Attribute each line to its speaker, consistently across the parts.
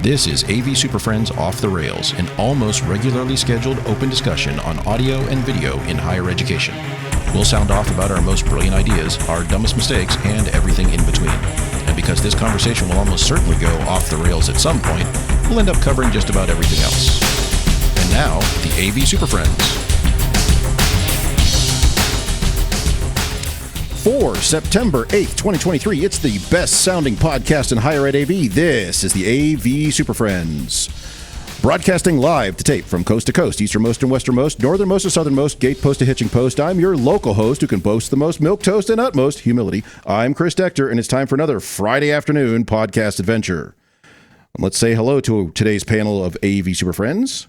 Speaker 1: This is AV SuperFriends Off the Rails, an almost regularly scheduled open discussion on audio and video in higher education. We'll sound off about our most brilliant ideas, our dumbest mistakes, and everything in between. And because this conversation will almost certainly go off the rails at some point, we'll end up covering just about everything else. And now, the AV SuperFriends. For September 8th, 2023, it's the best-sounding podcast in higher ed AV. This is the AV SuperFriends. Broadcasting live to tape from coast to coast, easternmost and westernmost, northernmost to southernmost, gate post to hitching post. I'm your local host who can boast the most milquetoast and utmost humility. I'm Chris Decter, and it's time for another Friday afternoon podcast adventure. Let's say hello to today's panel of AV SuperFriends.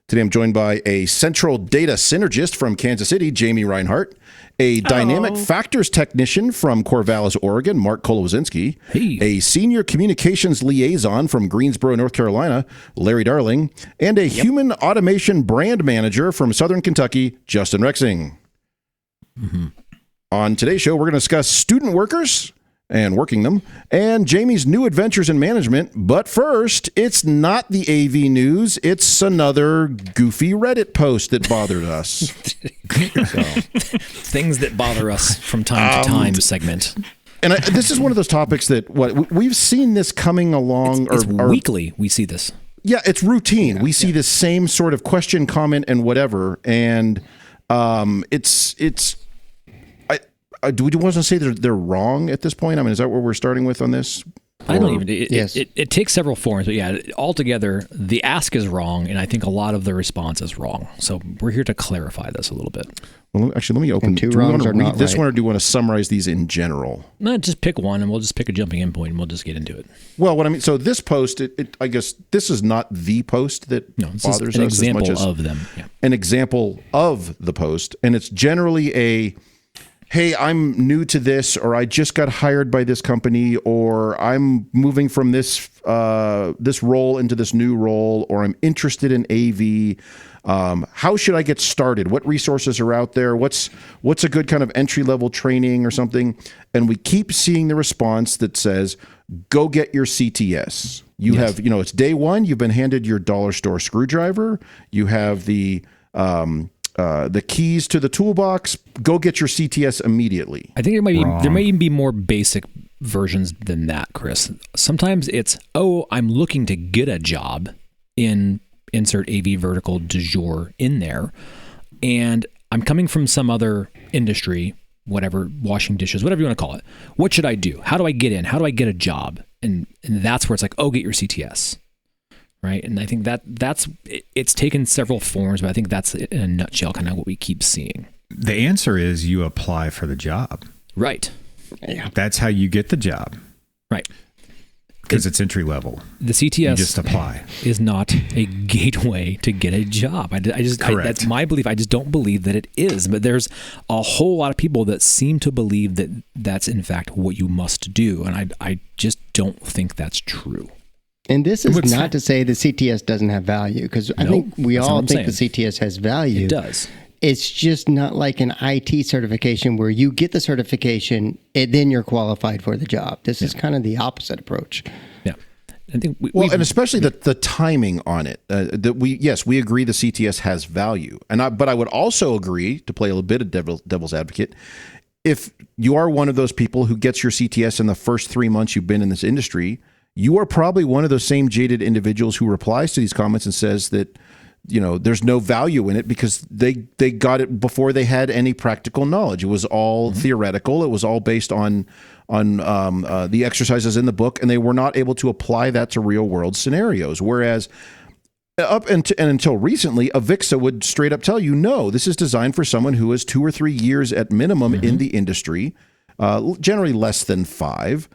Speaker 1: Today I'm joined by a central data synergist from Kansas City, Jamie Reinhart, a dynamic factors technician from Corvallis, Oregon, Mark Kolowazinski, a senior communications liaison from Greensboro, North Carolina, Larry Darling, and a human automation brand manager from Southern Kentucky, Justin Rexing. On today's show, we're going to discuss student workers and working them, and Jamie's new adventures in management. But first, it's not the AV news. It's another goofy Reddit post that bothered us.
Speaker 2: Things that bother us from time to time segment.
Speaker 1: And this is one of those topics that we've seen this coming along.
Speaker 2: It's weekly we see this. Yeah,
Speaker 1: it's routine. Yeah, we see this same sort of question, comment, and whatever. And do we want to say they're wrong at this point? I mean, is that what we're starting with on this?
Speaker 2: I don't even. It takes several forms, but yeah, altogether, the ask is wrong, and I think a lot of the response is wrong. So we're here to clarify this a little bit.
Speaker 1: Well, actually, let me open. Do we want to read this one, or do you want to summarize these in general?
Speaker 2: No, just pick one, and we'll just pick a jumping in point, and we'll just get into it.
Speaker 1: Well, what I mean, so this post, I guess this is not the post that bothers us
Speaker 2: an example
Speaker 1: as much as
Speaker 2: of them. Yeah.
Speaker 1: An example of the post, and it's generally a, hey, I'm new to this, or I just got hired by this company, or I'm moving from this role into this new role, or I'm interested in AV. How should I get started? What resources are out there? What's a good kind of entry-level training or something? And we keep seeing the response that says, go get your CTS. You have, it's day one. You've been handed your dollar store screwdriver. You have the keys to the toolbox. Go get your CTS immediately.
Speaker 2: I think there may even be more basic versions than that, Chris. Sometimes it's, I'm looking to get a job in insert AV vertical du jour in there, and I'm coming from some other industry, whatever, washing dishes, whatever you want to call it. What should I do? How do I get in? How do I get a job? And that's where it's like, get your CTS. Right. And I think it's taken several forms, but I think that's in a nutshell kind of what we keep seeing.
Speaker 3: The answer is you apply for the job.
Speaker 2: Right.
Speaker 3: Yeah. That's how you get the job.
Speaker 2: Right.
Speaker 3: Because it's entry level.
Speaker 2: The CTS
Speaker 3: you just apply.
Speaker 2: Is not a gateway to get a job. That's my belief. I just don't believe that it is. But there's a whole lot of people that seem to believe that that's in fact what you must do. And I just don't think that's true.
Speaker 4: And this is not to say the CTS doesn't have value, because I think we all think the CTS has value.
Speaker 2: It does.
Speaker 4: It's just not like an IT certification where you get the certification and then you're qualified for the job. This is kind of the opposite approach.
Speaker 2: Yeah. I think
Speaker 1: and especially the timing on it. We agree the CTS has value. But I would also agree, to play a little bit of devil's advocate, if you are one of those people who gets your CTS in the first 3 months you've been in this industry, you are probably one of those same jaded individuals who replies to these comments and says that, there's no value in it because they got it before they had any practical knowledge. It was all theoretical. It was all based on the exercises in the book, and they were not able to apply that to real world scenarios. Whereas until recently, AVIXA would straight up tell you, no, this is designed for someone who is 2 or 3 years at minimum in the industry, generally less than 5.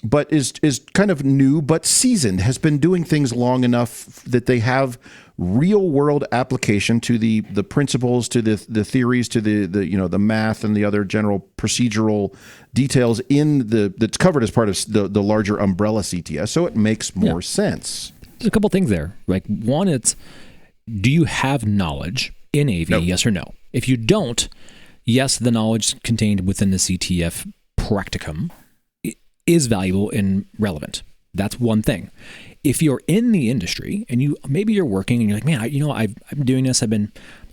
Speaker 1: But is kind of new but seasoned, has been doing things long enough that they have real world application to the principles, to the theories, to the math and the other general procedural details that's covered as part of the larger umbrella CTS. So it makes more sense.
Speaker 2: There's a couple things there. Like one, it's, do you have knowledge in AV? No. Yes or no? If you don't, yes, the knowledge contained within the CTF practicum is valuable and relevant. That's one thing. If you're in the industry and maybe you're working and you're like, man, I'm doing this. I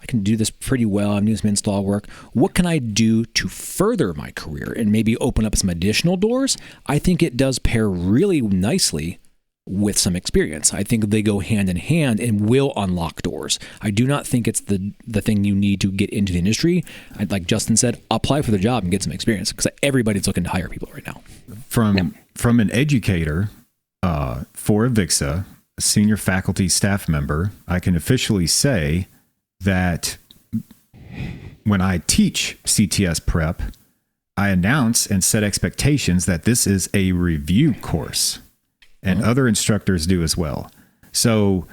Speaker 2: can do this pretty well. I'm doing some install work. What can I do to further my career and maybe open up some additional doors? I think it does pair really nicely with some experience. I think they go hand in hand and will unlock doors. I do not think it's the thing you need to get into the industry. Like Justin said, apply for the job and get some experience because everybody's looking to hire people right now.
Speaker 3: From an educator for AVIXA, a senior faculty staff member, I can officially say that when I teach CTS prep, I announce and set expectations that this is a review course. And other instructors do as well. So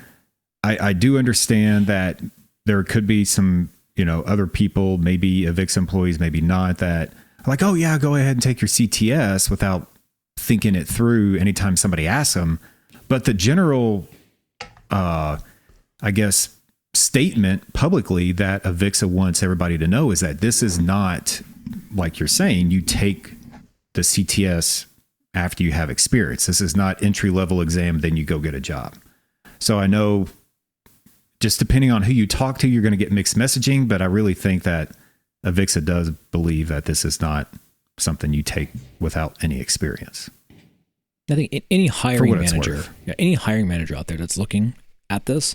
Speaker 3: I do understand that there could be some, other people, maybe AVIXA employees, maybe not, that are like, oh yeah, go ahead and take your CTS without thinking it through anytime somebody asks them. But the general, statement publicly that AVIXA wants everybody to know is that this is not, like you're saying, you take the CTS after you have experience. This is not entry-level exam, then you go get a job. So I know just depending on who you talk to, you're going to get mixed messaging, but I really think that AVIXA does believe that this is not something you take without any experience.
Speaker 2: I think any hiring manager out there that's looking at this,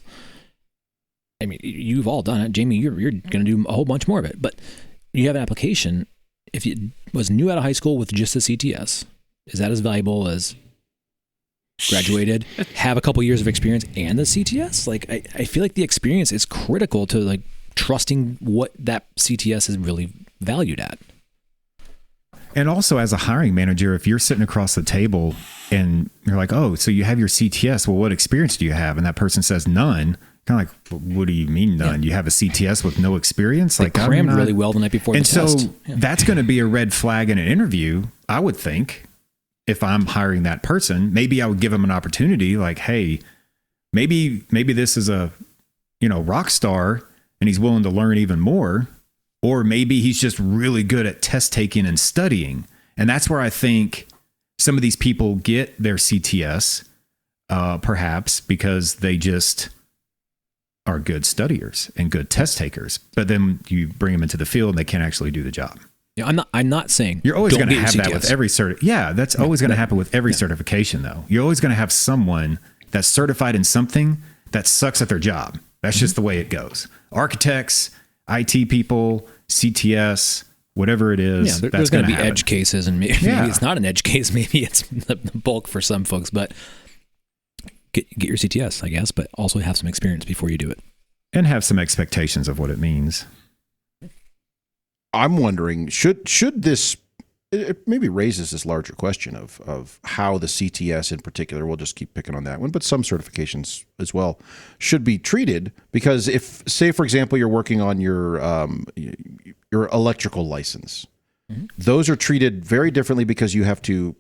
Speaker 2: I mean, you've all done it. Jamie, you're going to do a whole bunch more of it, but you have an application. If you was new out of high school with just a CTS, is that as valuable as graduated, have a couple years of experience and the CTS? Like, I feel like the experience is critical to like trusting what that CTS is really valued at.
Speaker 3: And also as a hiring manager, if you're sitting across the table and you're like, oh, so you have your CTS, well, what experience do you have? And that person says none. Kind of like, what do you mean none? You have a CTS with no experience?
Speaker 2: They crammed really well the night before the test.
Speaker 3: And so that's going to be a red flag in an interview, I would think. If I'm hiring that person, maybe I would give them an opportunity like, hey, maybe this is a, rock star and he's willing to learn even more. Or maybe he's just really good at test taking and studying. And that's where I think some of these people get their CTS, perhaps because they just are good studiers and good test takers. But then you bring them into the field and they can't actually do the job.
Speaker 2: Yeah, I'm not saying
Speaker 3: you're always going to have that with every that's always going to happen with every certification though. You're always going to have someone that's certified in something that sucks at their job. That's just the way it goes. Architects, IT people, CTS, whatever it is.
Speaker 2: Yeah, there's going to be edge cases, and maybe it's not an edge case. Maybe it's the bulk for some folks, but get your CTS, I guess, but also have some experience before you do it.
Speaker 3: And have some expectations of what it means.
Speaker 1: I'm wondering, should this, it maybe raises this larger question of how the CTS in particular, we'll just keep picking on that one, but some certifications as well should be treated, because if, say, for example, you're working on your electrical license, those are treated very differently because you have to,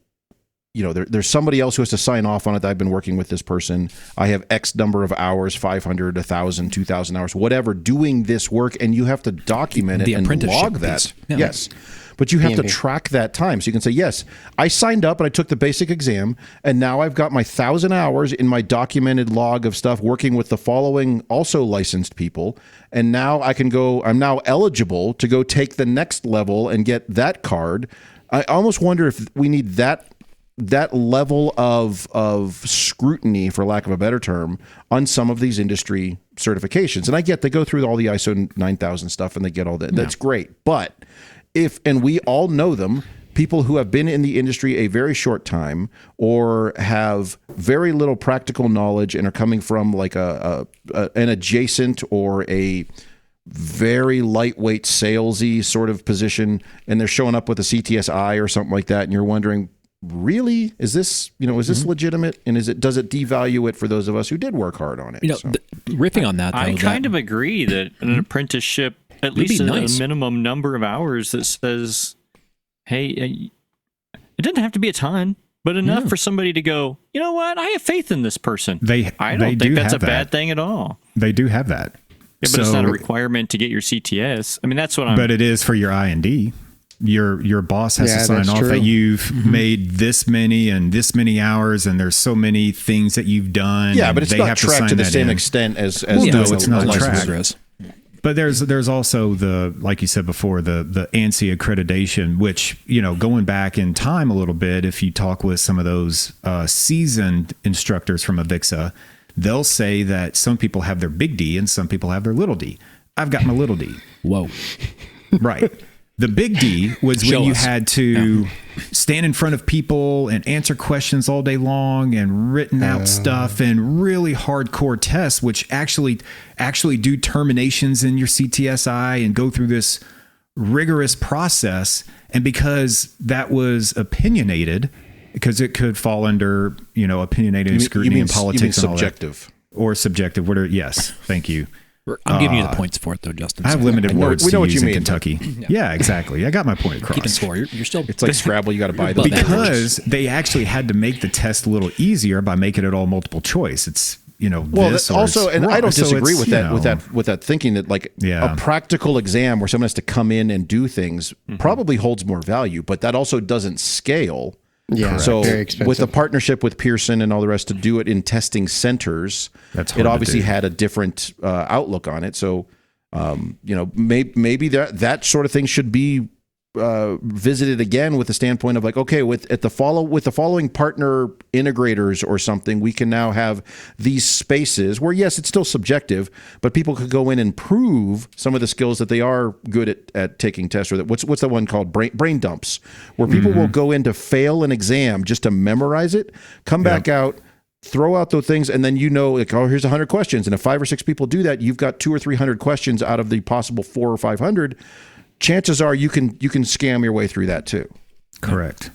Speaker 1: there's somebody else who has to sign off on it. I've been working with this person. I have X number of hours, 500, 1,000, 2,000 hours, whatever, doing this work, and you have to document it and log that. Yeah. Yes. But you have to track that time. So you can say, yes, I signed up and I took the basic exam, and now I've got my 1,000 hours in my documented log of stuff working with the following also licensed people. And now I can go, I'm now eligible to go take the next level and get that card. I almost wonder if we need that level of scrutiny, for lack of a better term, on some of these industry certifications. And I get they go through all the ISO 9000 stuff and they get all that. That's great. But and we all know them, people who have been in the industry a very short time or have very little practical knowledge and are coming from like an adjacent or a very lightweight salesy sort of position, and they're showing up with a CTSI or something like that, and you're wondering, really, is this legitimate, and does it devalue it for those of us who did work hard on it?
Speaker 2: Riffing on that, though,
Speaker 5: I kind of agree that an apprenticeship, at least a minimum number of hours that says, hey, it doesn't have to be a ton, but enough for somebody to go, you know what, I have faith in this person. I don't think that's a bad thing at all.
Speaker 3: They do have that.
Speaker 5: Yeah, but it's not a requirement to get your CTS. I mean, that's what I'm...
Speaker 3: But it is for your I&D. Your boss has to sign off that you've made this many and this many hours, and there's so many things that you've done.
Speaker 1: Yeah, but it's not tracked to the same extent as
Speaker 3: no, it's not tracked.
Speaker 2: Chris.
Speaker 3: But there's also the, like you said before, the ANSI accreditation, which, going back in time a little bit, if you talk with some of those seasoned instructors from AVIXA, they'll say that some people have their big D and some people have their little D. I've got my little D.
Speaker 2: Whoa.
Speaker 3: Right. The big D was when you had to stand in front of people and answer questions all day long and written out stuff and really hardcore tests, which actually do terminations in your CTSI and go through this rigorous process. And because that was opinionated, because it could fall under, opinionated scrutiny and politics and all
Speaker 1: subjective.
Speaker 3: That. Or subjective. Yes. Thank you.
Speaker 2: I'm giving you the points for it, though, Justin.
Speaker 3: I have limited words to use in
Speaker 1: mean.
Speaker 3: Kentucky. Yeah, exactly. I got my point across.
Speaker 2: Keeping score. You're still.
Speaker 1: It's like Scrabble. You got to buy those.
Speaker 3: Because they actually had to make the test a little easier by making it all multiple choice. It's this
Speaker 1: also, and I don't disagree with that. With that thinking that a practical exam where someone has to come in and do things probably holds more value, but that also doesn't scale.
Speaker 4: Yeah,
Speaker 1: so
Speaker 4: very expensive.
Speaker 1: With the partnership with Pearson and all the rest to do it in testing centers, it obviously had a different outlook on it. So, maybe that sort of thing should be visited again with the standpoint of with the following partner integrators or something, we can now have these spaces where, yes, it's still subjective, but people could go in and prove some of the skills that they are good at taking tests. Or what's the one called brain dumps, where people will go in to fail an exam just to memorize it, come back out, throw out those things, and then here's 100 questions, and if 5 or 6 people do that, you've got 200 or 300 questions out of the possible 400 or 500. Chances are you can scam your way through that too.
Speaker 3: Correct.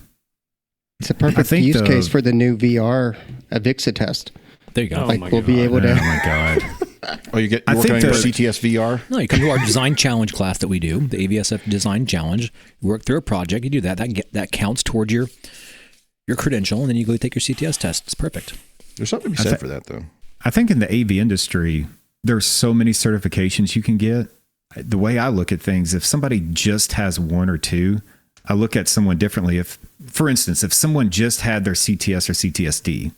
Speaker 4: It's a perfect use case for the new VR AVIXA test.
Speaker 2: There you go.
Speaker 4: We'll be able to.
Speaker 3: Oh my god.
Speaker 1: Oh, you working on your CTS VR?
Speaker 2: No, you come to our design challenge class that we do, the AVSF Design Challenge. You work through a project. You do that. That counts towards your credential, and then you go take your CTS test. It's perfect.
Speaker 1: There's something to be said for that, though.
Speaker 3: I think in the AV industry, there's so many certifications you can get. The way I look at things, if somebody just has 1 or 2, I look at someone differently. If, for instance, if someone just had their CTS or CTSD,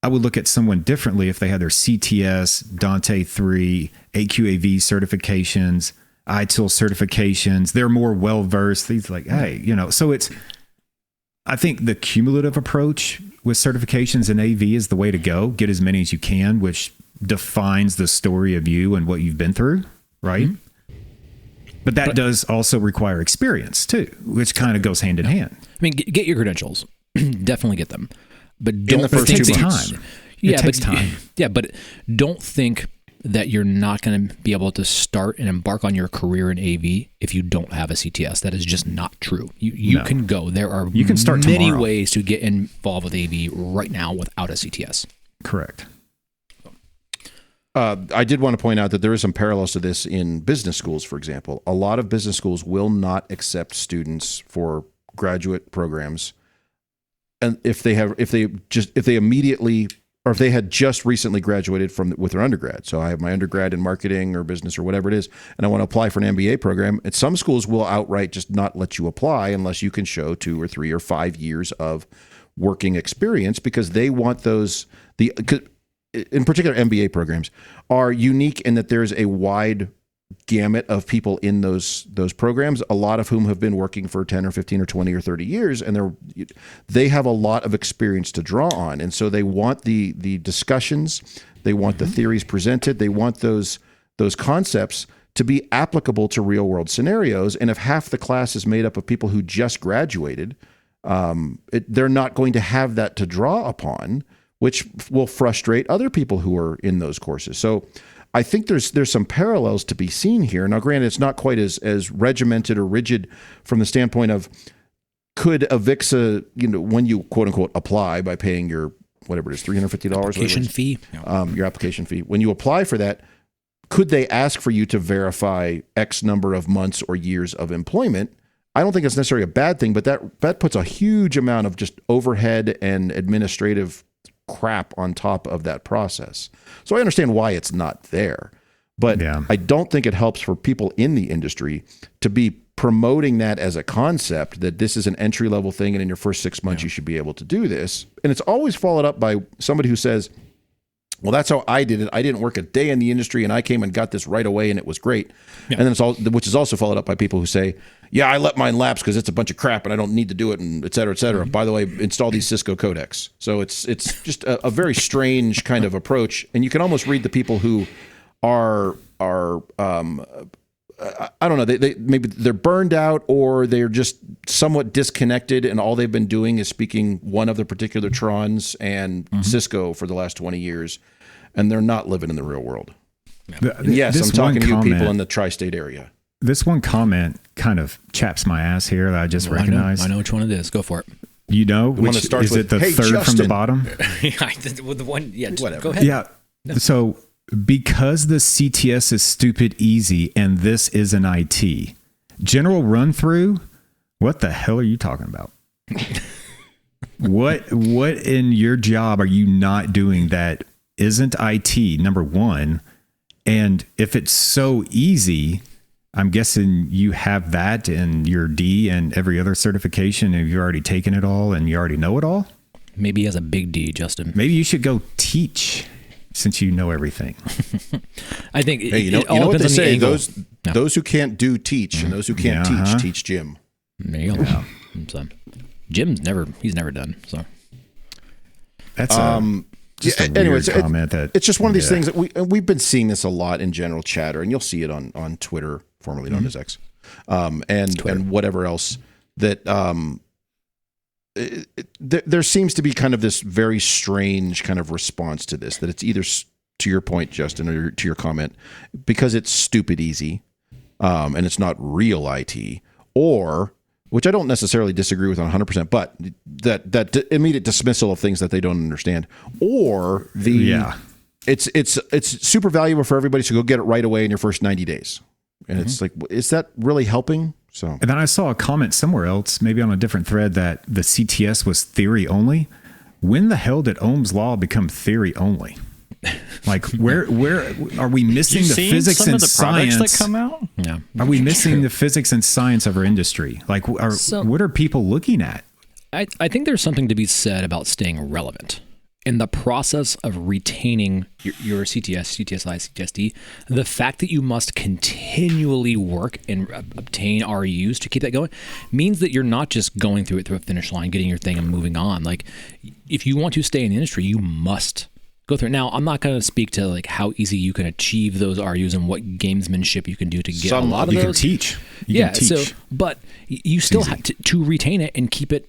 Speaker 3: I would look at someone differently if they had their CTS, Dante 3, AQAV certifications, ITIL certifications. They're more well-versed. These so I think the cumulative approach with certifications in AV is the way to go. Get as many as you can, which defines the story of you and what you've been through, right? Mm-hmm. But that does also require experience too, which kind of goes hand in hand.
Speaker 2: I mean, get your credentials. Definitely get them. But don't
Speaker 3: in the first 2 months.
Speaker 2: Yeah,
Speaker 3: it takes time.
Speaker 2: Yeah, but don't think that you're not going to be able to start and embark on your career in AV if you don't have a CTS. That is just not true. You can go. There are many ways to get involved with AV right now without a CTS.
Speaker 3: Correct.
Speaker 1: I did want to point out that there is some parallels to this in business schools, for example. A lot of business schools will not accept students for graduate programs, and if they had just recently graduated with their undergrad. So I have my undergrad in marketing or business or whatever it is, and I want to apply for an MBA program. And some schools will outright just not let you apply unless you can show 2 or 3 or 5 years of working experience, because they want those. In particular, MBA programs are unique in that there's a wide gamut of people in those programs, a lot of whom have been working for 10 or 15 or 20 or 30 years, and they have a lot of experience to draw on. And so they want the discussions, they want the theories presented, they want those concepts to be applicable to real world scenarios. And if half the class is made up of people who just graduated, they're not going to have that to draw upon, which will frustrate other people who are in those courses. So I think there's some parallels to be seen here. Now, granted, it's not quite as regimented or rigid from the standpoint of, could AVIXA, when you quote unquote apply by paying your, whatever it is, $350
Speaker 2: application fee,
Speaker 1: your application fee. When you apply for that, could they ask for you to verify X number of months or years of employment? I don't think it's necessarily a bad thing, but that puts a huge amount of just overhead and administrative crap on top of that process. So I understand why it's not there, but I don't think it helps for people in the industry to be promoting that as a concept, that this is an entry level thing, and in your first 6 months you should be able to do this. And it's always followed up by somebody who says, well, that's how I did it. I didn't work a day in the industry, and I came and got this right away, and it was great. Yeah. And then which is also followed up by people who say, yeah, I let mine lapse because it's a bunch of crap and I don't need to do it, and et cetera, et cetera. By the way, install these Cisco codecs. So it's just a very strange kind of approach. And you can almost read the people who are I don't know, they maybe they're burned out, or they're just somewhat disconnected, and all they've been doing is speaking one of the particular Trons and Cisco for the last 20 years, and they're not living in the real world. Yes, I'm talking to you people in the tri-state area.
Speaker 3: This one comment kind of chaps my ass here that I just recognized.
Speaker 2: I know which one it is. Go for it.
Speaker 3: You know, which is it? The third Justin. From the bottom.
Speaker 2: With the one, yeah.
Speaker 1: Whatever.
Speaker 2: Go ahead.
Speaker 3: Yeah. No. So because the CTS is stupid easy, and this is an IT general run through, what the hell are you talking about? What in your job are you not doing that isn't IT, number one? And if it's so easy, I'm guessing you have that in your D and every other certification, and you've already taken it all and you already know it all.
Speaker 2: Maybe he has a big D, Justin.
Speaker 3: Maybe you should go teach, since you know everything.
Speaker 1: I think you know what they say, those who can't do teach, and those who can't teach Jim.
Speaker 2: There you go. Yeah. So, Jim's never done. So
Speaker 3: that's just a weird comment.
Speaker 1: It's just one of these things that we've been seeing this a lot in general chatter, and you'll see it on Twitter, formerly known as X, and whatever else that there seems to be kind of this very strange kind of response to this, that it's either, to your point, Justin, or to your comment, because it's stupid easy, and it's not real IT, or, which I don't necessarily disagree with on 100%, but that immediate dismissal of things that they don't understand, or it's super valuable for everybody, so go get it right away in your first 90 days. And it's like, is that really helping? So,
Speaker 3: and then I saw a comment somewhere else, maybe on a different thread, that the CTS was theory only. When the hell did Ohm's law become theory only? Like, where are we missing the physics and science
Speaker 5: that come out?
Speaker 3: Yeah. Are we missing the physics and science of our industry? Like, what are people looking at?
Speaker 2: I think there's something to be said about staying relevant. In the process of retaining your CTS, CTSI, CTSD, the fact that you must continually work and obtain RUs to keep that going means that you're not just going through a finish line, getting your thing and moving on. Like, if you want to stay in the industry, you must go through it. Now, I'm not going to speak to like how easy you can achieve those RUs and what gamesmanship you can do to get a lot of those.
Speaker 3: You can teach. You can teach.
Speaker 2: So, but you still have to retain it and keep it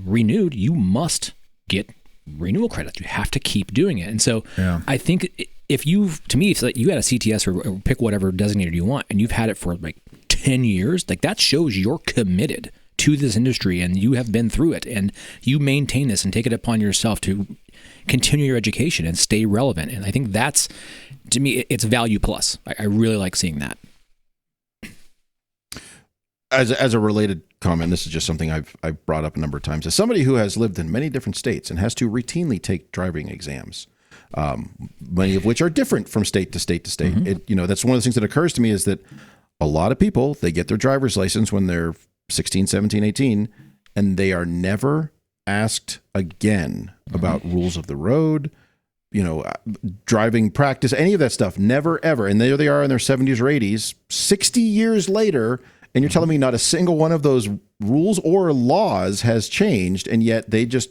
Speaker 2: renewed. You must get renewal credits. You have to keep doing it. And so I think if you had a CTS or pick whatever designator you want, and you've had it for like 10 years, like that shows you're committed to this industry and you have been through it and you maintain this and take it upon yourself to continue your education and stay relevant. And I think that's, to me, it's value plus. I really like seeing that.
Speaker 1: As a related comment, this is just something I've brought up a number of times. As somebody who has lived in many different states and has to routinely take driving exams, many of which are different from state to state to state. That's one of the things that occurs to me, is that a lot of people, they get their driver's license when they're 16, 17, 18, and they are never asked again about rules of the road, driving practice, any of that stuff. Never, ever. And there they are in their 70s or 80s, 60 years later. And you're telling me not a single one of those rules or laws has changed, and yet they just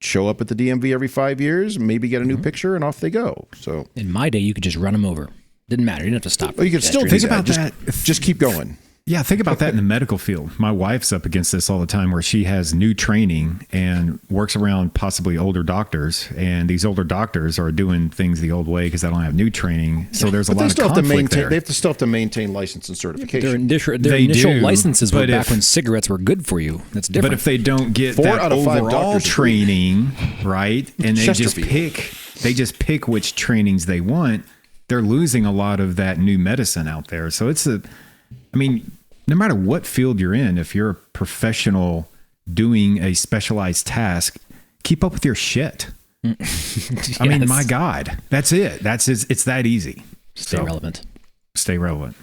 Speaker 1: show up at the DMV every 5 years, maybe get a new picture, and off they go. So
Speaker 2: in my day, you could just run them over. Didn't matter. You didn't have to stop.
Speaker 1: Well, you could still think about that. Just keep going.
Speaker 3: Yeah, think about that in the medical field. My wife's up against this all the time, where she has new training and works around possibly older doctors, and these older doctors are doing things the old way because they don't have new training. So there's a lot of conflict there.
Speaker 1: They still have to maintain license and certification.
Speaker 2: Their initial licenses were back when cigarettes were good for you. That's different.
Speaker 3: But if they don't get that overall training, right, and they just pick which trainings they want, they're losing a lot of that new medicine out there. So no matter what field you're in, if you're a professional doing a specialized task, keep up with your shit.
Speaker 2: Yes.
Speaker 3: My God, that's it. It's that easy.
Speaker 2: Stay relevant.
Speaker 3: Stay relevant.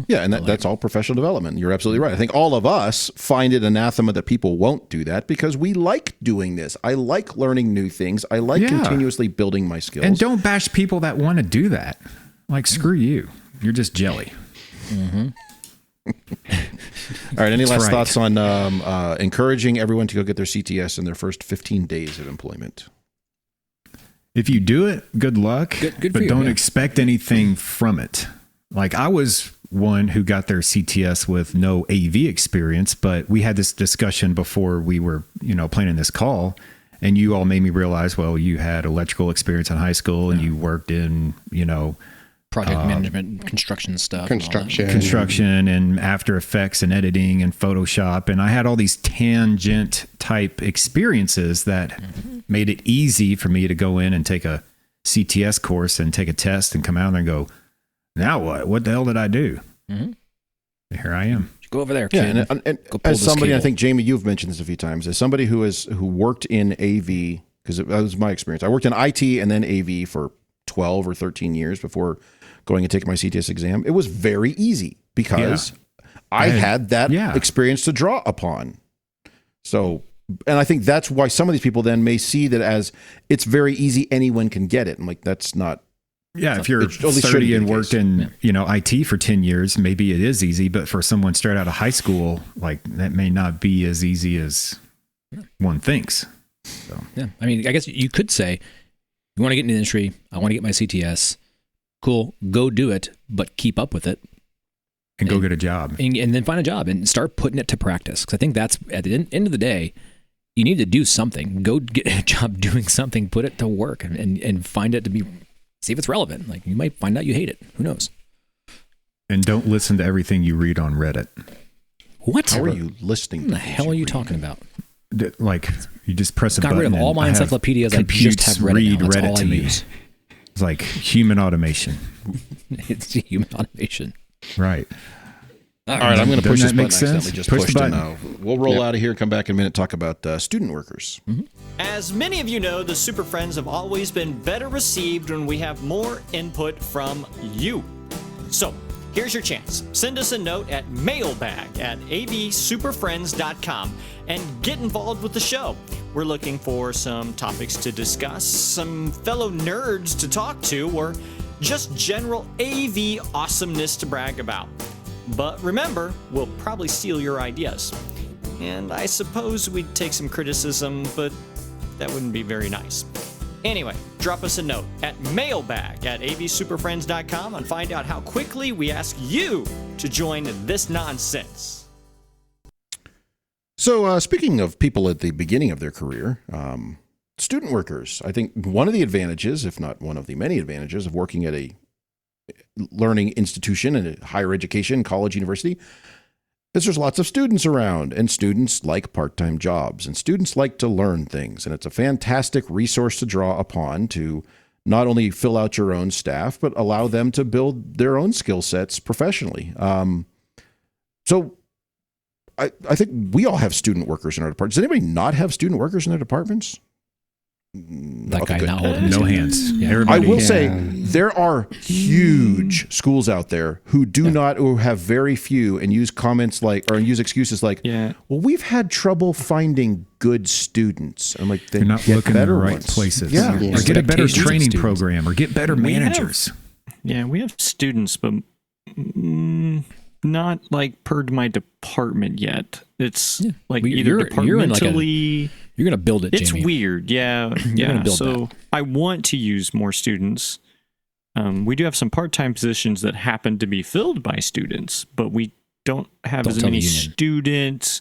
Speaker 1: Yeah, and that's all professional development. You're absolutely right. I think all of us find it anathema that people won't do that because we like doing this. I like learning new things. I like continuously building my skills.
Speaker 3: And don't bash people that want to do that. Like, screw you. You're just jelly.
Speaker 1: All right. Any last thoughts on encouraging everyone to go get their CTS in their first 15 days of employment?
Speaker 3: If you do it, good luck.
Speaker 2: Good
Speaker 3: but
Speaker 2: for you,
Speaker 3: don't expect anything from it. Like, I was one who got their CTS with no AV experience, but we had this discussion before we were, planning this call, and you all made me realize, well, you had electrical experience in high school and you worked in,
Speaker 2: project management, construction stuff,
Speaker 3: construction and After Effects and editing and Photoshop. And I had all these tangent type experiences that made it easy for me to go in and take a CTS course and take a test and come out and go, now what? What the hell did I do? Here I am.
Speaker 2: Go over there, kid.
Speaker 1: Yeah, and as somebody, I think, Jamie, you've mentioned this a few times, as somebody who worked in AV, because that was my experience. I worked in IT and then AV for 12 or 13 years before going and taking my CTS exam. It was very easy because I had that experience to draw upon. So, and I think that's why some of these people then may see that as it's very easy, anyone can get it. I'm like, that's not.
Speaker 3: Yeah, if you're 30 and worked in, IT for 10 years, maybe it is easy, but for someone straight out of high school, like, that may not be as easy as one thinks. So.
Speaker 2: Yeah. I mean, I guess you could say, you want to get in the industry, I want to get my CTS. Cool, go do it, but keep up with it.
Speaker 3: And go get a job.
Speaker 2: And then find a job and start putting it to practice. Because I think that's, at the end of the day, you need to do something. Go get a job doing something, put it to work, and find it to be, see if it's relevant. Like, you might find out you hate it. Who knows?
Speaker 3: And don't listen to everything you read on Reddit.
Speaker 2: What?
Speaker 1: How are you listening?
Speaker 2: What the hell are you talking about?
Speaker 3: Like, you just press a button.
Speaker 2: Got rid of all my encyclopedias. I just have Reddit now. That's all I use.
Speaker 3: It's like human automation.
Speaker 2: It's human automation.
Speaker 3: Right.
Speaker 1: All right, I'm going to push this button. Accidentally just
Speaker 3: push
Speaker 1: pushed
Speaker 3: the
Speaker 1: it
Speaker 3: button.
Speaker 1: now. We'll roll out of here and come back in a minute, talk about student workers.
Speaker 5: As many of you know, the Super Friends have always been better received when we have more input from you. So, here's your chance. Send us a note at mailbag@avsuperfriends.com and get involved with the show. We're looking for some topics to discuss, some fellow nerds to talk to, or just general AV awesomeness to brag about. But remember, we'll probably steal your ideas. And I suppose we'd take some criticism, but that wouldn't be very nice. Anyway, drop us a note at mailbag@avsuperfriends.com and find out how quickly we ask you to join this nonsense.
Speaker 1: So speaking of people at the beginning of their career, student workers, I think one of the advantages, if not one of the many advantages of working at a learning institution in a higher education, college, university, is there's lots of students around, and students like part-time jobs, and students like to learn things. And it's a fantastic resource to draw upon to not only fill out your own staff, but allow them to build their own skill sets professionally. So I think we all have student workers in our departments. Does anybody not have student workers in their departments?
Speaker 2: That guy not holding
Speaker 3: no hands.
Speaker 2: Yeah.
Speaker 1: I will say there are huge schools out there who do not, or have very few, and use comments like, or use excuses like, well, we've had trouble finding good students. I'm like, then
Speaker 3: you're not looking in the right places.
Speaker 1: Yeah.
Speaker 3: Or get a better training program, or get better managers.
Speaker 5: We have students, but not like per my department yet. It's like either departmentally.
Speaker 2: You're going to build it,
Speaker 5: It's
Speaker 2: Jamie.
Speaker 5: weird. Yeah. So I want to use more students. We do have some part-time positions that happen to be filled by students, but we don't have as many student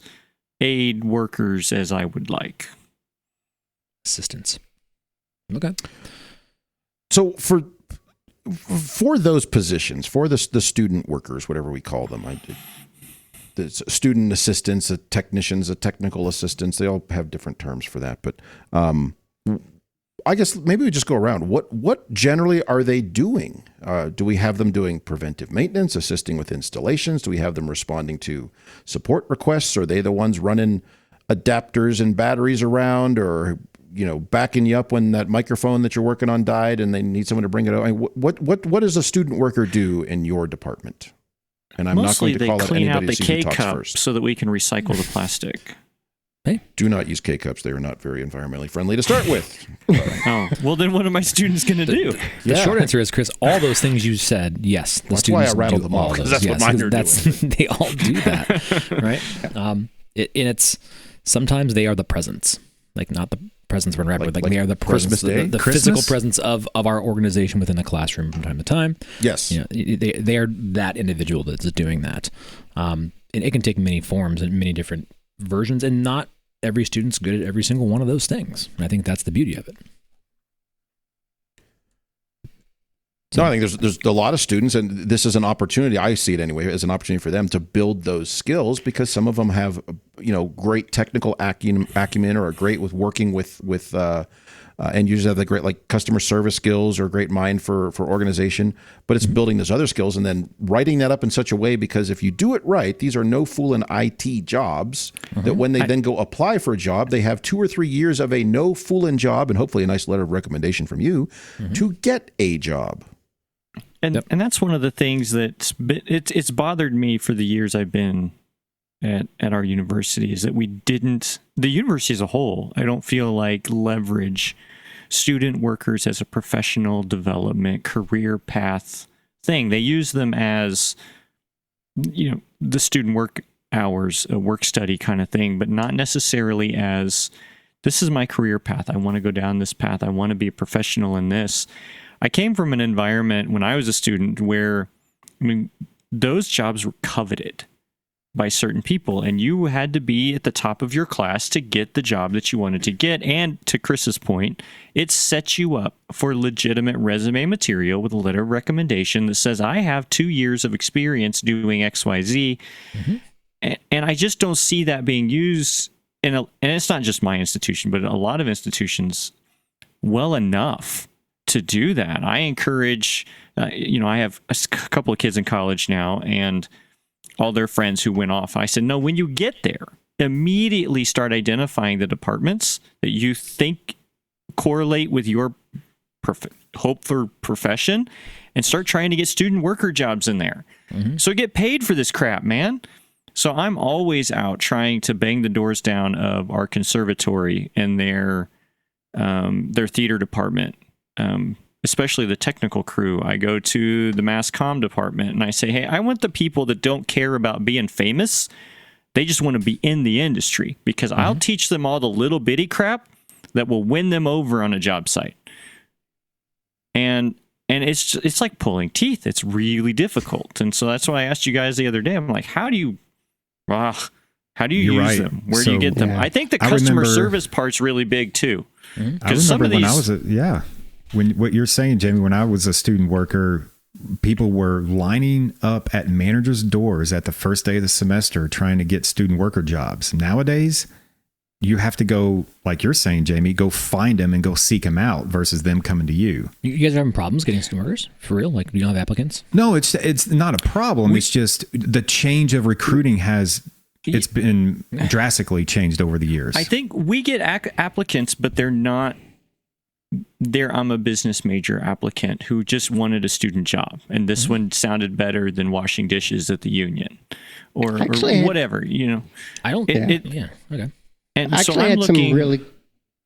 Speaker 5: aid workers as I would like.
Speaker 2: Assistants. Okay.
Speaker 1: So for those positions, for the student workers, whatever we call them, the student assistants, the technicians, the technical assistants, they all have different terms for that. But I guess maybe we just go around. What generally are they doing? Do we have them doing preventive maintenance, assisting with installations? Do we have them responding to support requests? Are they the ones running adapters and batteries around, or backing you up when that microphone that you're working on died and they need someone to bring it out? I mean, what does a student worker do in your department? And I'm
Speaker 5: Mostly
Speaker 1: not going to call
Speaker 5: they
Speaker 1: it
Speaker 5: clean out
Speaker 1: anybody
Speaker 5: the
Speaker 1: who talks
Speaker 5: K-cup
Speaker 1: first.
Speaker 5: so that we can recycle the plastic.
Speaker 2: Hey,
Speaker 1: Do not use K-cups. They are not very environmentally friendly to start with.
Speaker 5: Oh, well, then what are my students going to do?
Speaker 2: the short answer is, Chris, all those things you said, yes. The
Speaker 1: That's why I
Speaker 2: students
Speaker 1: rattled
Speaker 2: do
Speaker 1: them all,
Speaker 2: all
Speaker 1: 'cause
Speaker 2: those.
Speaker 1: that's what mine are doing.
Speaker 2: They all do that, right? And it's sometimes they are the presence, like not the presence we're in rapid, like they are the
Speaker 1: Christmas
Speaker 2: presence,
Speaker 1: Day?
Speaker 2: the physical presence of our organization within the classroom from time to time.
Speaker 1: Yes.
Speaker 2: You know, they are that individual that's doing that. And it can take many forms and many different versions, and not every student's good at every single one of those things. And I think that's the beauty of it.
Speaker 1: No, I think there's a lot of students, and this is an opportunity. I see it anyway as an opportunity for them to build those skills, because some of them have, great technical acumen, or are great with working with end users, have the great like customer service skills or great mind for organization. But it's building those other skills and then writing that up in such a way, because if you do it right, these are no fool in IT jobs. That when they then go apply for a job, they have 2 or 3 years of a no fool in job, and hopefully a nice letter of recommendation from you to get a job.
Speaker 5: And that's one of the things it's bothered me for the years I've been at our university, is that the university as a whole, I don't feel like leverage student workers as a professional development career path thing. They use them as, the student work hours, a work study kind of thing, but not necessarily as, this is my career path. I want to go down this path. I want to be a professional in this. I came from an environment when I was a student where, those jobs were coveted by certain people, and you had to be at the top of your class to get the job that you wanted to get. And to Chris's point, it sets you up for legitimate resume material with a letter of recommendation that says, I have 2 years of experience doing XYZ. And I just don't see that being used and it's not just my institution, but a lot of institutions well enough to do that. I encourage, I have a couple of kids in college now, and all their friends who went off. I said, no, when you get there, immediately start identifying the departments that you think correlate with your hope for profession, and start trying to get student worker jobs in there. So get paid for this crap, man. So I'm always out trying to bang the doors down of our conservatory and their theater department. Especially the technical crew. I go to the mass comm department and I say, hey, I want the people that don't care about being famous. They just want to be in the industry, because I'll teach them all the little bitty crap that will win them over on a job site. And it's like pulling teeth. It's really difficult. And so that's why I asked you guys the other day. I'm like, how do you use them? Where do you get them? I think the customer service part's really big too.
Speaker 3: Because some of these, what you're saying, Jamie, when I was a student worker, people were lining up at managers' doors at the first day of the semester trying to get student worker jobs. Nowadays, you have to go, like you're saying, Jamie, go find them and go seek them out versus them coming to you.
Speaker 2: You guys are having problems getting student workers? For real? Like, you don't have applicants?
Speaker 3: No, it's not a problem. It's just the change of recruiting it's been drastically changed over the years.
Speaker 5: I think we get applicants, but they're not. I'm a business major applicant who just wanted a student job, and this one sounded better than washing dishes at the union, or whatever.
Speaker 2: I don't. Okay.
Speaker 5: And so I'm looking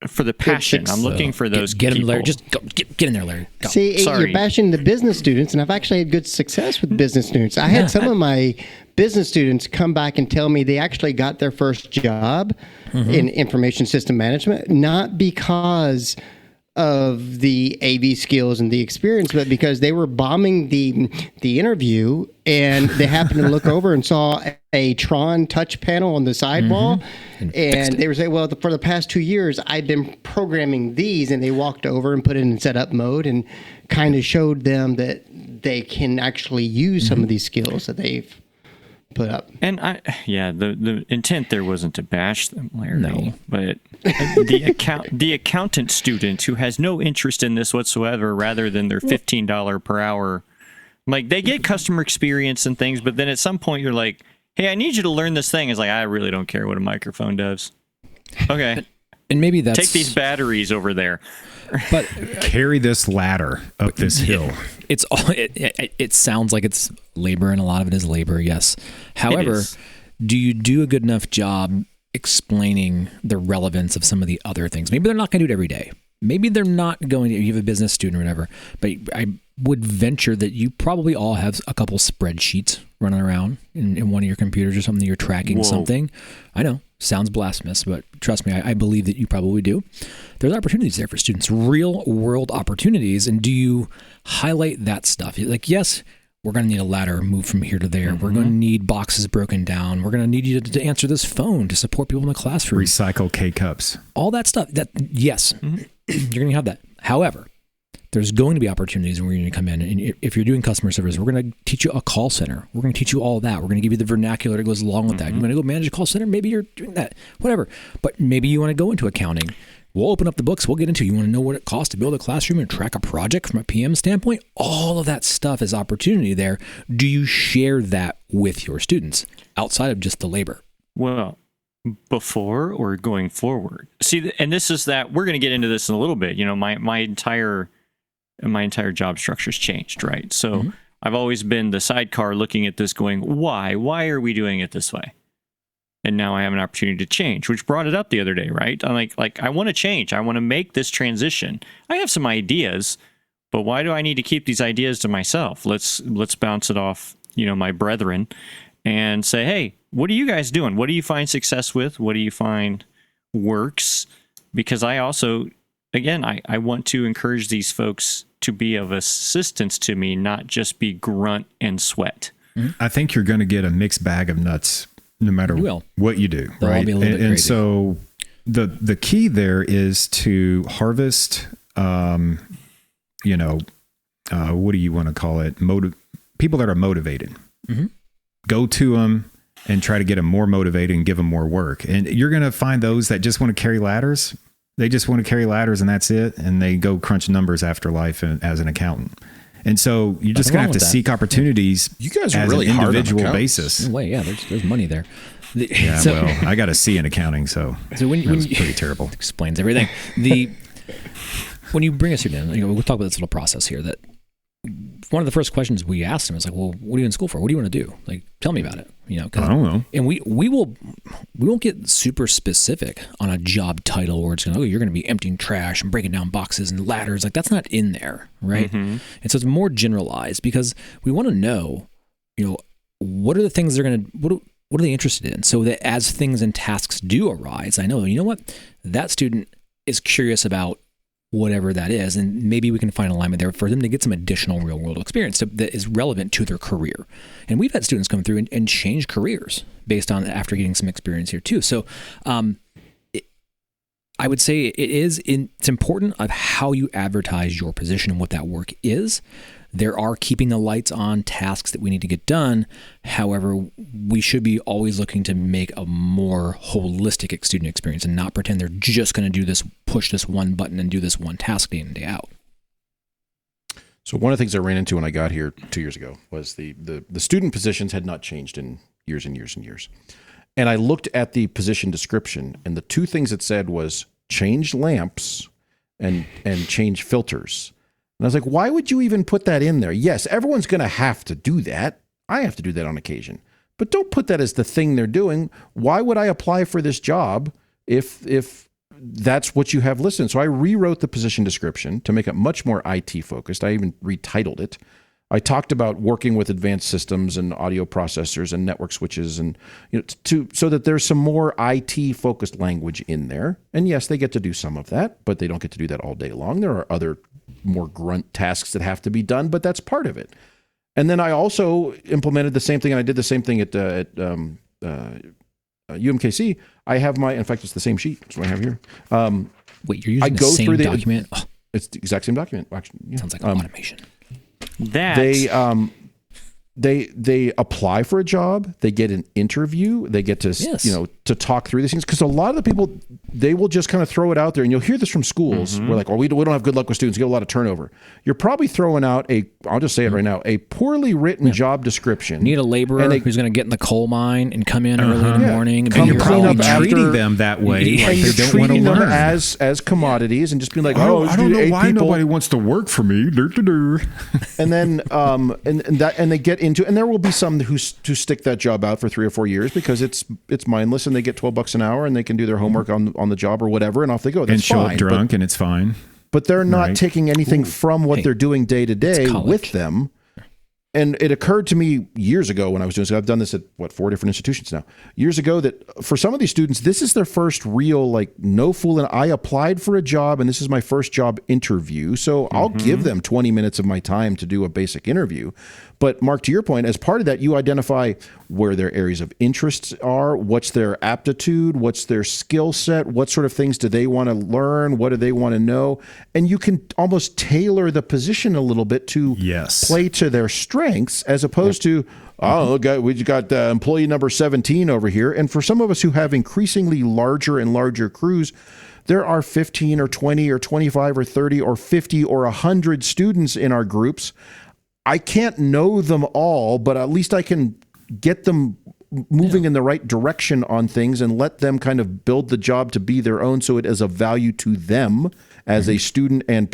Speaker 5: for the passion. I'm looking for those.
Speaker 2: Get
Speaker 5: people.
Speaker 2: them, Larry. Just get in there, Larry. Go.
Speaker 4: See, you're bashing the business students, and I've actually had good success with business students. I had some of my business students come back and tell me they actually got their first job in information system management, not because of the AV skills and the experience, but because they were bombing the interview, and they happened to look over and saw a Tron touch panel on the sidewall, and they were saying, well, for the past 2 years, I've been programming these, and they walked over and put it in setup mode and kind of showed them that they can actually use some of these skills that they've put up.
Speaker 5: And the intent there wasn't to bash them, Larry. No. But the accountant student who has no interest in this whatsoever, rather than their $15 per hour, like, they get customer experience and things, but then at some point you're like, hey, I need you to learn this thing. It's like, I really don't care what a microphone does. Okay.
Speaker 2: And maybe that's
Speaker 5: take these batteries over there.
Speaker 2: But
Speaker 3: carry this ladder up this hill.
Speaker 2: It's all. It sounds like it's labor, and a lot of it is labor. Yes. However, do you do a good enough job explaining the relevance of some of the other things? Maybe they're not going to do it every day. Maybe they're not going to. You have a business student or whatever. But I would venture that you probably all have a couple spreadsheets running around in one of your computers or something. You're tracking something. I know. Sounds blasphemous, but trust me, I believe that you probably do. There's opportunities there for students, real world opportunities. And do you highlight that stuff? Like, yes, we're going to need a ladder moved from here to there. We're going to need boxes broken down. We're going to need you to answer this phone to support people in the classroom.
Speaker 3: Recycle K-cups.
Speaker 2: All that stuff. Yes, you're going to have that. However, there's going to be opportunities where you're going to come in, and if you're doing customer service, we're going to teach you a call center. We're going to teach you all that. We're going to give you the vernacular that goes along with that. You want to go manage a call center? Maybe you're doing that, whatever. But maybe you want to go into accounting. We'll open up the books. We'll get into it. You want to know what it costs to build a classroom and track a project from a PM standpoint? All of that stuff is opportunity there. Do you share that with your students outside of just the labor?
Speaker 5: Well, before or going forward? See, and this is that we're going to get into this in a little bit. You know, my entire job structure's changed, right? So I've always been the sidecar looking at this going, why? Why are we doing it this way? And now I have an opportunity to change, which brought it up the other day, right? I'm like I want to change. I want to make this transition. I have some ideas, but why do I need to keep these ideas to myself? Let's bounce it off, my brethren, and say, hey, what are you guys doing? What do you find success with? What do you find works? Because I also, again, I want to encourage these folks to be of assistance to me, not just be grunt and sweat.
Speaker 3: I think you're going to get a mixed bag of nuts no matter what you do.
Speaker 2: They'll all be a little bit
Speaker 3: and
Speaker 2: crazy.
Speaker 3: So the key there is to harvest, what do you want to call it? People that are motivated. Go to them and try to get them more motivated and give them more work. And you're going to find those that just want to carry ladders. They just want to carry ladders and that's it. And they go crunch numbers after life as an accountant. And so you're just going to have to seek opportunities
Speaker 1: you guys are
Speaker 3: as
Speaker 1: really
Speaker 3: an
Speaker 1: hard on
Speaker 3: individual
Speaker 1: accountants.
Speaker 3: basis.
Speaker 2: No way, yeah, there's money there.
Speaker 3: Well, I got a C in accounting, so
Speaker 2: when
Speaker 3: that was
Speaker 2: you,
Speaker 3: pretty terrible.
Speaker 2: Explains everything. When you bring a student in, we'll talk about this little process here. That one of the first questions we asked them is like, "Well, what are you in school for? What do you want to do? Like, tell me about it."
Speaker 3: I don't know.
Speaker 2: And we won't get super specific on a job title where it's going, you're going to be emptying trash and breaking down boxes and ladders. Like that's not in there, right? And so it's more generalized because we want to know, what are the things they're going to what are they interested in? So that as things and tasks do arise, I know, that student is curious about whatever that is, and maybe we can find alignment there for them to get some additional real world experience that is relevant to their career. And we've had students come through and change careers based on after getting some experience here too. So I would say it's important of how you advertise your position and what that work is. There are keeping the lights on tasks that we need to get done. However, we should be always looking to make a more holistic student experience and not pretend they're just going to do this, push this one button and do this one task day in and day out.
Speaker 1: So one of the things I ran into when I got here 2 years ago was the student positions had not changed in years and years and years. And I looked at the position description, and the two things it said was change lamps and change filters. And I was like, why would you even put that in there? Yes, everyone's going to have to do that. I have to do that on occasion. But don't put that as the thing they're doing. Why would I apply for this job if that's what you have listed? So I rewrote the position description to make it much more IT focused. I even retitled it. I talked about working with advanced systems and audio processors and network switches, and so that there's some more IT focused language in there. And yes, they get to do some of that, but they don't get to do that all day long. There are other more grunt tasks that have to be done, but that's part of it. And then I also implemented the same thing, and I did the same thing at UMKC. I have in fact, it's the same sheet. That's what I have here.
Speaker 2: Wait, you're using the same document?
Speaker 1: It's the exact same document. Actually, yeah.
Speaker 2: Sounds like automation.
Speaker 1: They apply for a job. They get an interview. They get to to talk through these things, because a lot of the people, they will just kind of throw it out there, and you'll hear this from schools. We're like, we don't have good luck with students, we get a lot of turnover. You're probably throwing out I'll just say it right now, a poorly written job description.
Speaker 2: Need a laborer who's going to get in the coal mine and come in early in the morning. And
Speaker 3: you're probably treating them that way.
Speaker 1: And you're treating them as commodities and just being like,
Speaker 3: I don't know why nobody wants to work for me.
Speaker 1: And then and they get into, and there will be some who stick that job out for 3 or 4 years because it's mindless, and they get $12 an hour and they can do their homework on the job or whatever, and off they go. That's
Speaker 3: and show
Speaker 1: fine,
Speaker 3: up drunk, and it's fine.
Speaker 1: But they're not taking anything from what they're doing day to day with them. And it occurred to me years ago when I was doing this. I've done this at 4 different institutions now. Years ago, that for some of these students, this is their first real, like, no fooling. I applied for a job, and this is my first job interview. So I'll give them 20 minutes of my time to do a basic interview. But Mark, to your point, as part of that, you identify where their areas of interest are, what's their aptitude, what's their skill set, what sort of things do they want to learn, what do they want to know, and you can almost tailor the position a little bit to play to their strengths, as opposed to, we got employee number 17 over here. And for some of us who have increasingly larger and larger crews, there are 15 or 20 or 25 or 30 or 50 or 100 students in our groups. I can't know them all, but at least I can get them moving in the right direction on things and let them kind of build the job to be their own, so it is of value to them as a student and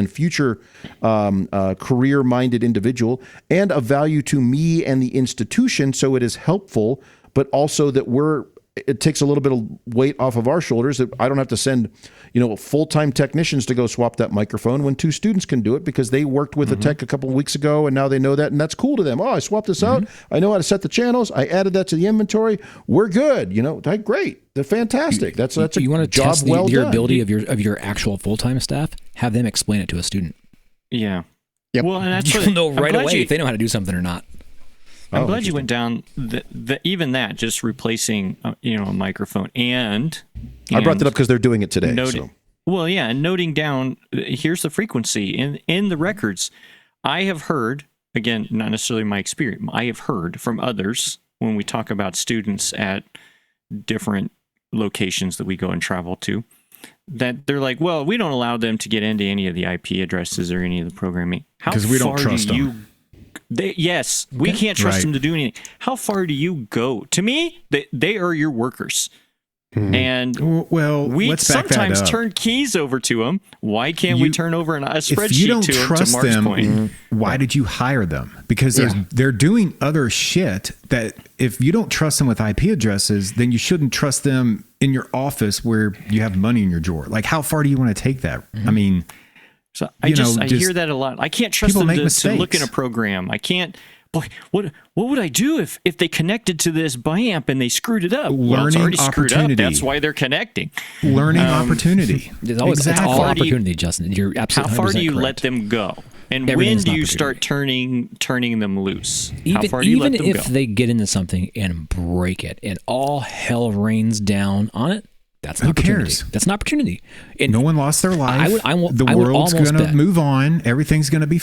Speaker 1: future career-minded individual, and of value to me and the institution, so it is helpful, but also that it takes a little bit of weight off of our shoulders, that I don't have to send, full-time technicians to go swap that microphone when 2 students can do it because they worked with a tech a couple of weeks ago and now they know that, and that's cool to them. Oh, I swapped this out. I know how to set the channels. I added that to the inventory. We're good. Great. They're fantastic. That's a
Speaker 2: you want to
Speaker 1: job
Speaker 2: test
Speaker 1: well
Speaker 2: your
Speaker 1: done.
Speaker 2: ability of your actual full-time staff. Have them explain it to a student.
Speaker 5: Yeah.
Speaker 4: Yep.
Speaker 5: Well, and that's
Speaker 2: You'll know right away if they know how to do something or not.
Speaker 5: I'm glad you went down even that, just replacing a microphone and
Speaker 1: I brought that up because they're doing it today.
Speaker 5: Well, yeah, and noting down, here's the frequency in the records. I have heard, again, not necessarily my experience, I have heard from others when we talk about students at different locations that we go and travel to, that they're like, well, we don't allow them to get into any of the IP addresses or any of the programming.
Speaker 3: Because we don't trust them.
Speaker 5: We can't trust them to do anything. How far do you go? To me, they are your workers. And we sometimes turn keys over to them. Why can't we turn over a spreadsheet to them? To Mark's point,
Speaker 3: why did you hire them? Because they're doing other shit that if you don't trust them with IP addresses, then you shouldn't trust them in your office where you have money in your drawer. Like, how far do you want to take that? I mean,
Speaker 5: so I hear that a lot. I can't trust them to look in a program. I can't. Boy, what would I do if they connected to this BIAMP and they screwed it up?
Speaker 3: Learning
Speaker 5: it's already
Speaker 3: opportunity.
Speaker 5: Screwed up. That's why they're connecting.
Speaker 3: Learning opportunity.
Speaker 2: It's all opportunity, Justin. You're absolutely.
Speaker 5: How far do you
Speaker 2: correct.
Speaker 5: let them go? And when do you start turning them loose? How far do you let them go?
Speaker 2: Even if they get into something and break it, and all hell rains down on it, that's an opportunity.
Speaker 3: Cares?
Speaker 2: That's an opportunity. And
Speaker 3: no one lost their life. The
Speaker 2: would
Speaker 3: world's going to move on. Everything's going to be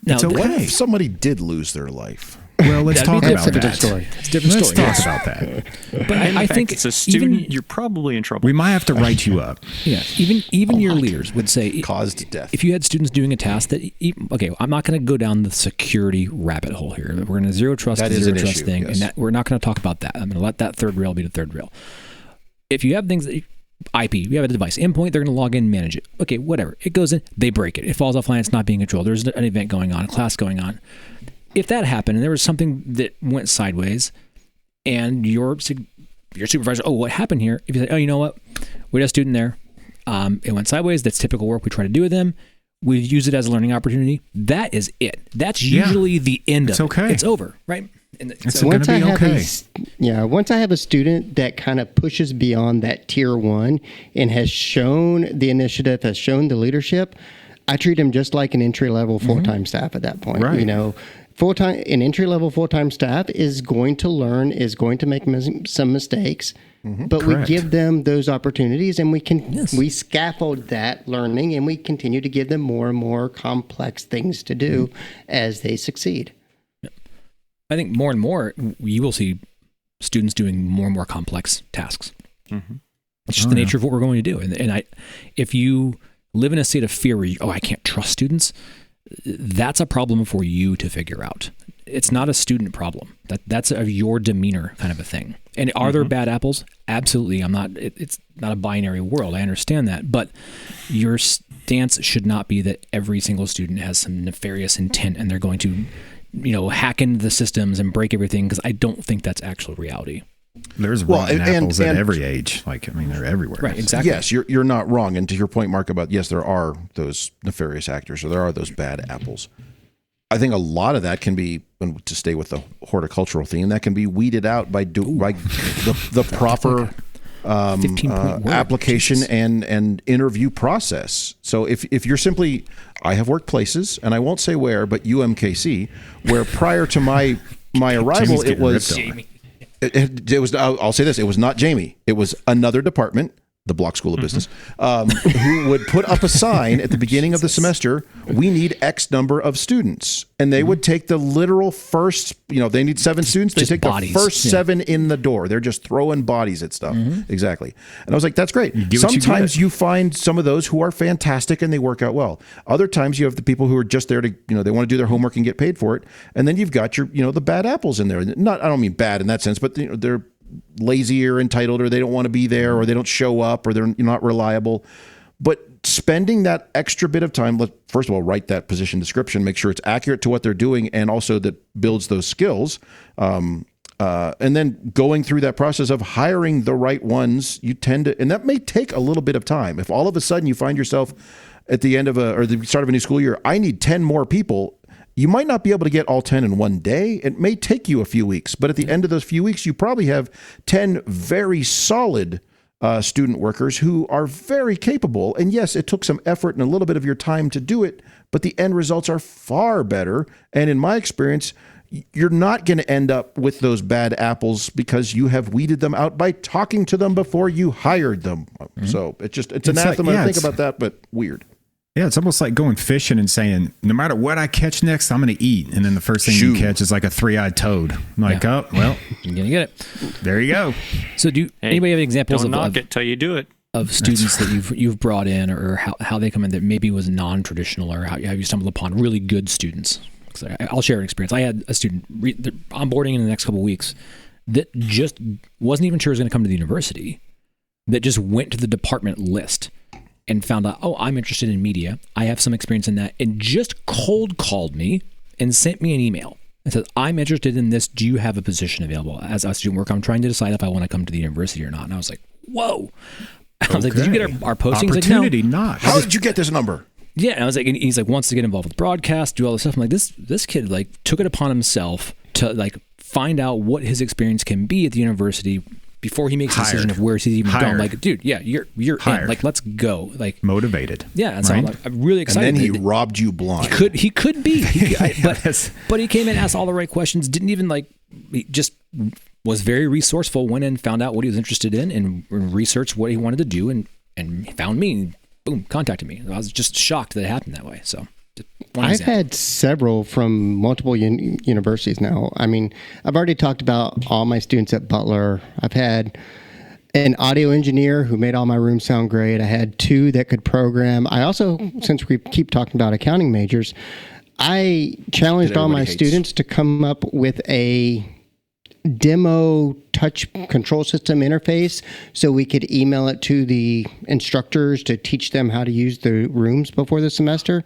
Speaker 1: Now,
Speaker 3: it's okay.
Speaker 1: What if somebody did lose their life?
Speaker 3: Well, let's talk about that.
Speaker 4: Different story.
Speaker 2: It's a different
Speaker 3: Let's
Speaker 2: story.
Speaker 3: talk about that.
Speaker 2: But I think
Speaker 5: it's a student. You're probably in trouble.
Speaker 3: We might have to write you up.
Speaker 2: Yeah, even your leaders would say
Speaker 1: caused death.
Speaker 2: If you had students doing a task that, I'm not going to go down the security rabbit hole here. We're in a zero trust thing, and that we're not going to talk about that. I'm going to let that third rail be the third rail. If you have things that IP, you have a device endpoint, they're going to log in and manage it. Okay, whatever. It goes in, they break it. It falls offline, it's not being controlled. There's an event going on, a class going on. If that happened and there was something that went sideways and your supervisor, what happened here? If you say, you know what? We had a student there. It went sideways. That's typical work we try to do with them. We use it as a learning opportunity. That is it. That's usually the end of it.
Speaker 3: It's okay.
Speaker 2: It's over, right?
Speaker 3: It's going to be okay.
Speaker 4: Once I have a student that kind of pushes beyond that tier 1 and has shown the initiative, has shown the leadership, I treat them just like an entry-level full-time staff at that point.
Speaker 3: Right.
Speaker 4: An entry-level full-time staff is going to learn, is going to make some mistakes, but
Speaker 3: Correct.
Speaker 4: we give them those opportunities, and we scaffold that learning, and we continue to give them more and more complex things to do as they succeed.
Speaker 2: I think more and more you will see students doing more and more complex tasks. Mm-hmm. It's just the nature of what we're going to do. And if you live in a state of fear where I can't trust students, that's a problem for you to figure out. It's not a student problem. That's your demeanor kind of a thing. And are there bad apples? Absolutely. It's not a binary world. I understand that. But your stance should not be that every single student has some nefarious intent and they're going to, hack into the systems and break everything, because I don't think that's actual reality.
Speaker 3: There's rotten apples at every age. They're everywhere.
Speaker 2: Right, exactly.
Speaker 1: Yes, you're not wrong. And to your point, Mark, about yes, there are those nefarious actors, or there are those bad apples. I think a lot of that can be, to stay with the horticultural theme, that can be weeded out by the proper application and interview process. So if you're simply, I have worked places, and I won't say where, but UMKC, where prior to my arrival, it was Jamie. It was. I'll say this: it was not Jamie. It was another department, the Block School of Business, who would put up a sign at the beginning of the semester: we need X number of students, and they would take the literal first. They need 7 students. They take bodies. The first 7 in the door. They're just throwing bodies at stuff. Exactly. And I was like, that's great. Sometimes you find some of those who are fantastic and they work out well. Other times you have the people who are just there to, they want to do their homework and get paid for it. And then you've got your, the bad apples in there. I don't mean bad in that sense, but they're lazy or entitled, or they don't want to be there, or they don't show up, or they're not reliable. But spending that extra bit of time, first of all, write that position description, make sure it's accurate to what they're doing, and also that builds those skills. And then going through that process of hiring the right ones, you tend to, and that may take a little bit of time. If all of a sudden you find yourself at the end of or the start of a new school year, I need 10 more people. You might not be able to get all 10 in one day. It may take you a few weeks, but at the end of those few weeks, you probably have 10 very solid student workers who are very capable. And yes, it took some effort and a little bit of your time to do it, but the end results are far better. And in my experience, you're not going to end up with those bad apples because you have weeded them out by talking to them before you hired them. So it's anathema to think about that, but weird.
Speaker 3: Yeah, it's almost like going fishing and saying, no matter what I catch next, I'm going to eat. And then the first thing you catch is like a 3-eyed toad. I'm like, oh, well,
Speaker 2: you're going to get it.
Speaker 3: There you go.
Speaker 2: So anybody have examples
Speaker 5: don't knock it till you do it.
Speaker 2: Of students that you've brought in, or how they come in that maybe was non-traditional, or how you stumbled upon really good students? I'll share an experience. I had a student onboarding in the next couple of weeks that just wasn't even sure he was going to come to the university, that just went to the department list and found out, I'm interested in media. I have some experience in that, and just cold called me and sent me an email and said, I'm interested in this. Do you have a position available? As a student worker, I'm trying to decide if I want to come to the university or not. And I was like, whoa. I was like, did you get our postings?
Speaker 3: Opportunity,
Speaker 2: like, no.
Speaker 3: not.
Speaker 1: How did you get this number?
Speaker 2: Yeah, and I was like, and he's like, wants to get involved with broadcast, do all this stuff. I'm like, this kid took it upon himself to find out what his experience can be at the university before he makes a decision of where he's even going. Like, dude, yeah, you're in. Like, let's go. Like,
Speaker 3: motivated.
Speaker 2: Yeah, and so I'm really excited.
Speaker 1: And then he robbed you blind.
Speaker 2: He could be. But he came in, asked all the right questions, didn't even he just was very resourceful, went in, found out what he was interested in, and researched what he wanted to do, and found me, and boom, contacted me. I was just shocked that it happened that way. So
Speaker 4: I've had several from multiple universities now. I mean, I've already talked about all my students at Butler. I've had an audio engineer who made all my rooms sound great. I had 2 that could program. I also, since we keep talking about accounting majors, I challenged all my students to come up with a demo touch control system interface so we could email it to the instructors to teach them how to use the rooms before the semester.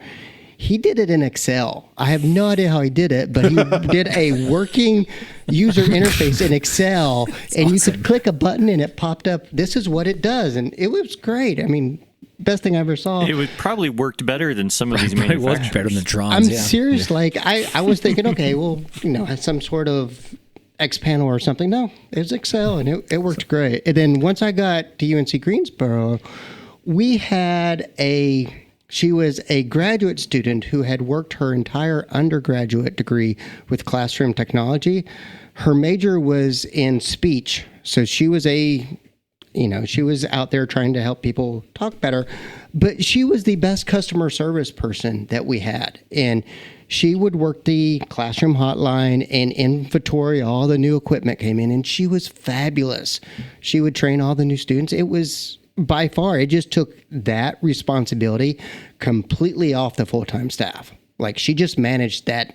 Speaker 4: He did it in Excel. I have no idea how he did it, but he did a working user interface in Excel, and you could click a button and it popped up. This is what it does, and it was great. I mean, best thing I ever saw.
Speaker 5: It would probably worked better than some of these manufacturers.
Speaker 2: It was better than Tron's.
Speaker 4: I'm serious. Like I was thinking, okay, well, some sort of X panel or something. No, it was Excel, and it worked great. And then once I got to UNC Greensboro, we had she was a graduate student who had worked her entire undergraduate degree with classroom technology. Her major was in speech. So she was a She was out there trying to help people talk better, but she was the best customer service person that we had. And she would work the classroom hotline and inventory all the new equipment came in, and she was fabulous. She would train all the new students. It was by far, it just took that responsibility completely off the full-time staff. Like, she just managed that,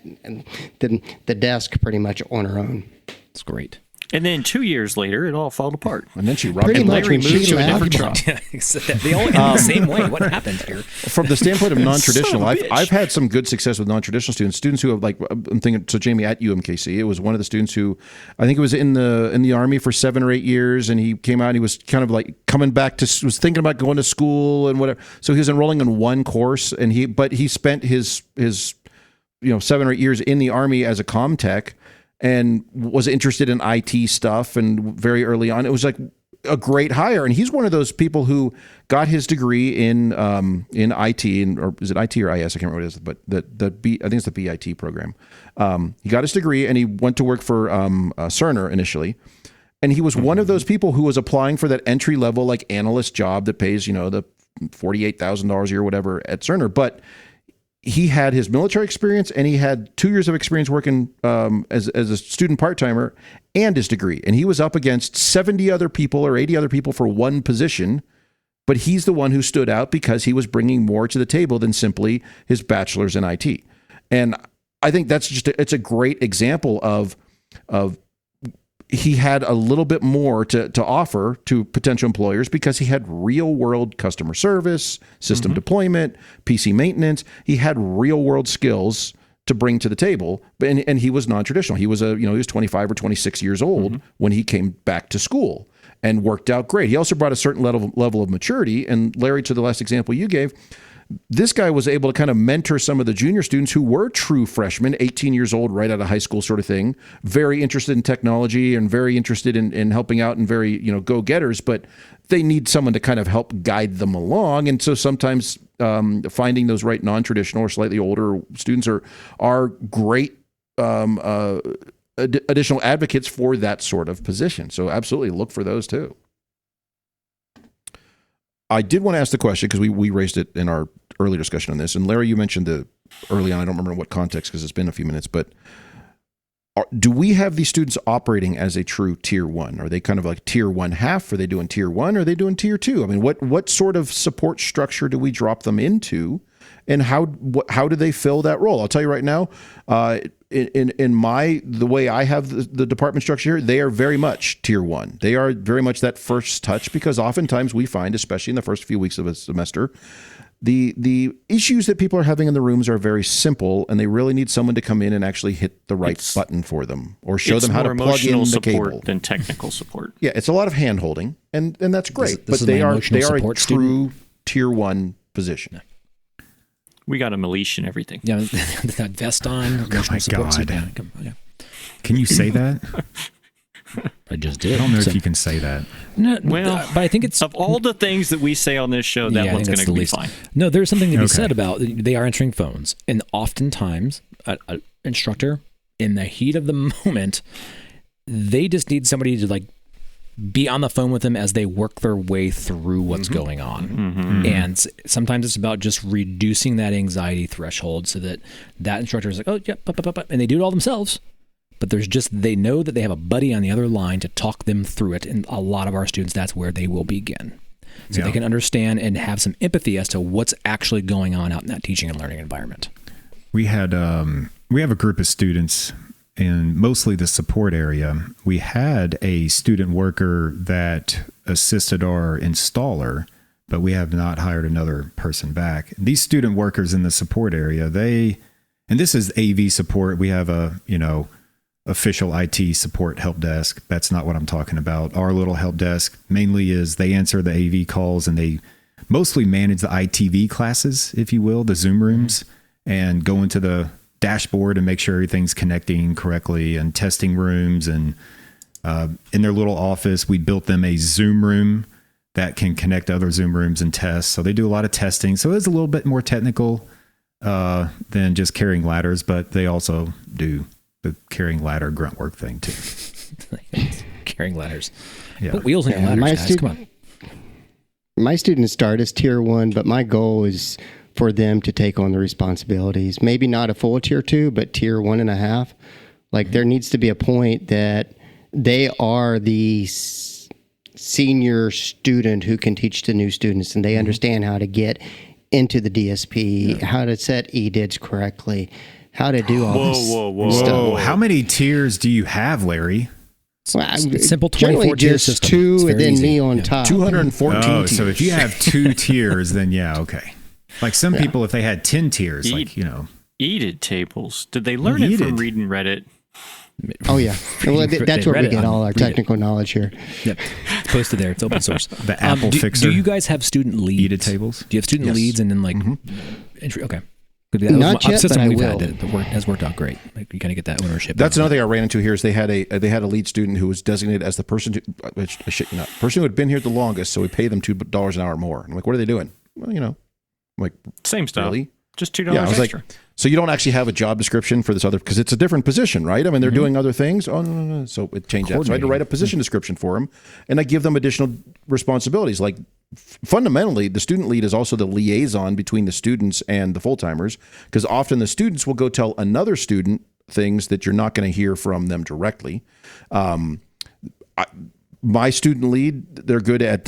Speaker 4: the desk pretty much on her own.
Speaker 2: It's great.
Speaker 5: And then 2 years later, it all fell apart.
Speaker 1: And then she rocked
Speaker 4: Pretty
Speaker 1: and
Speaker 4: much
Speaker 1: Larry
Speaker 4: when she
Speaker 5: moved to a different job.
Speaker 2: They all end the same way. What happened here?
Speaker 1: From the standpoint of non-traditional, I've had some good success with non-traditional students who have, like, I'm thinking, so Jamie at UMKC, it was one of the students who, I think it was in the Army for 7 or 8 years, and he came out and he was kind of like coming back was thinking about going to school and whatever. So he was enrolling in one course, and he spent his 7 or 8 years in the Army as a comm tech, and was interested in IT stuff. And very early on, it was like a great hire. And he's one of those people who got his degree in IT, or is it IT or IS? I can't remember what it is, but I think it's the BIT program. He got his degree and he went to work for Cerner initially. And he was one of those people who was applying for that entry level, like, analyst job that pays, the $48,000 a year, whatever, at Cerner. But he had his military experience, and he had 2 years of experience working as a student part-timer, and his degree. And he was up against 70 other people or 80 other people for one position, but he's the one who stood out because he was bringing more to the table than simply his bachelor's in IT. And I think that's it's a great example of he had a little bit more to offer to potential employers because he had real world customer service, system deployment, PC maintenance. He had real world skills to bring to the table, and he was non-traditional. He was he was 25 or 26 years old when he came back to school and worked out great. He also brought a certain level of maturity. And Larry, to the last example you gave, this guy was able to kind of mentor some of the junior students who were true freshmen, 18 years old, right out of high school sort of thing, very interested in technology and very interested in helping out and very, go-getters, but they need someone to kind of help guide them along. And so sometimes finding those right non-traditional or slightly older students are great additional advocates for that sort of position. So absolutely look for those too. I did want to ask the question because we raised it in our earlier discussion on this. And Larry, you mentioned early on, I don't remember what context because it's been a few minutes, but do we have these students operating as a true tier one? Are they kind of like tier 1.5? Are they doing tier 1? Are they doing tier 2? I mean, what sort of support structure do we drop them into, and how do they fill that role? I'll tell you right now, the way I have the department structure here, they are very much tier 1. They are very much that first touch, because oftentimes we find, especially in the first few weeks of a semester, the issues that people are having in the rooms are very simple, and they really need someone to come in and actually hit the right button for them, or show them how to plug in the cable.
Speaker 5: Than technical support.
Speaker 1: Yeah, it's a lot of hand holding, and that's great. But they are a true student. Tier 1 position.
Speaker 5: We got a leash and everything.
Speaker 2: Yeah, that vest on.
Speaker 3: Oh my God.
Speaker 2: Yeah.
Speaker 3: Can you say that?
Speaker 2: I just did.
Speaker 3: I don't know if you can say that.
Speaker 2: No,
Speaker 5: well,
Speaker 2: but I think it's
Speaker 5: of all the things that we say on this show, that one's going to be fine.
Speaker 2: No, there's something to be said about they are answering phones, and oftentimes an instructor, in the heat of the moment, they just need somebody to be on the phone with them as they work their way through what's going on. And sometimes it's about just reducing that anxiety threshold so that instructor is like, oh, yeah, and they do it all themselves. But they know that they have a buddy on the other line to talk them through it. And a lot of our students, that's where they will begin. So they can understand and have some empathy as to what's actually going on out in that teaching and learning environment.
Speaker 3: We have a group of students in mostly the support area. We had a student worker that assisted our installer, but we have not hired another person back. These student workers in the support area, and this is AV support. We have official IT support help desk. That's not what I'm talking about. Our little help desk mainly is they answer the AV calls, and they mostly manage the ITV classes, if you will, the Zoom rooms, and go into the dashboard and make sure everything's connecting correctly, and testing rooms. And in their little office, we built them a Zoom room that can connect to other Zoom rooms and test. So they do a lot of testing. So it's a little bit more technical than just carrying ladders, but they also do the carrying ladder grunt work thing too.
Speaker 2: Carrying ladders.
Speaker 3: Yeah.
Speaker 2: Put wheels in your ladders, guys. Come on.
Speaker 4: my students start as tier 1, but my goal is for them to take on the responsibilities. Maybe not a full tier 2, but tier 1.5. Like there needs to be a point that they are the senior student who can teach the new students, and they understand how to get into the DSP, how to set EDIDs correctly, how to do all this stuff.
Speaker 3: Whoa. How many tiers do you have, Larry?
Speaker 4: Well,
Speaker 2: It's simple 24 tier
Speaker 4: just
Speaker 2: system.
Speaker 4: 2
Speaker 2: It's
Speaker 4: and
Speaker 2: very
Speaker 4: then
Speaker 2: easy.
Speaker 4: me on top.
Speaker 1: 214
Speaker 3: Oh,
Speaker 1: tiers.
Speaker 3: so if you have 2 tiers, then yeah, okay. Like some people, if they had 10 tiers, like, you know.
Speaker 5: EDID tables. Did they learn it from reading Reddit?
Speaker 4: Oh, yeah. Well, that's where we get all our technical knowledge here.
Speaker 2: Yep. It's posted there. It's open source.
Speaker 3: The Apple Fixer.
Speaker 2: Do you guys have student leads?
Speaker 3: EDID tables?
Speaker 2: Do you have student
Speaker 1: Yes.
Speaker 2: leads and then like entry? Okay. That was
Speaker 4: Not
Speaker 2: a
Speaker 4: yet,
Speaker 2: system
Speaker 4: but I
Speaker 2: we've
Speaker 4: will.
Speaker 2: had that has worked out great. Like you kind of get that ownership.
Speaker 1: That's another thing I ran into here is they had a lead student who was designated as the person person who had been here the longest, so we pay them $2 an hour more. I'm like, what are they doing? Well, I'm like,
Speaker 5: Same stuff.
Speaker 1: really?
Speaker 5: Just $2
Speaker 1: Yeah, I was
Speaker 5: extra.
Speaker 1: like, so you don't actually have a job description for this other, because it's a different position, right? I mean, they're doing other things. Oh, no. So it changed that. So I had to write a position description for them, and I give them additional responsibilities. Like fundamentally, the student lead is also the liaison between the students and the full-timers, because often the students will go tell another student things that you're not going to hear from them directly. My student lead, they're good at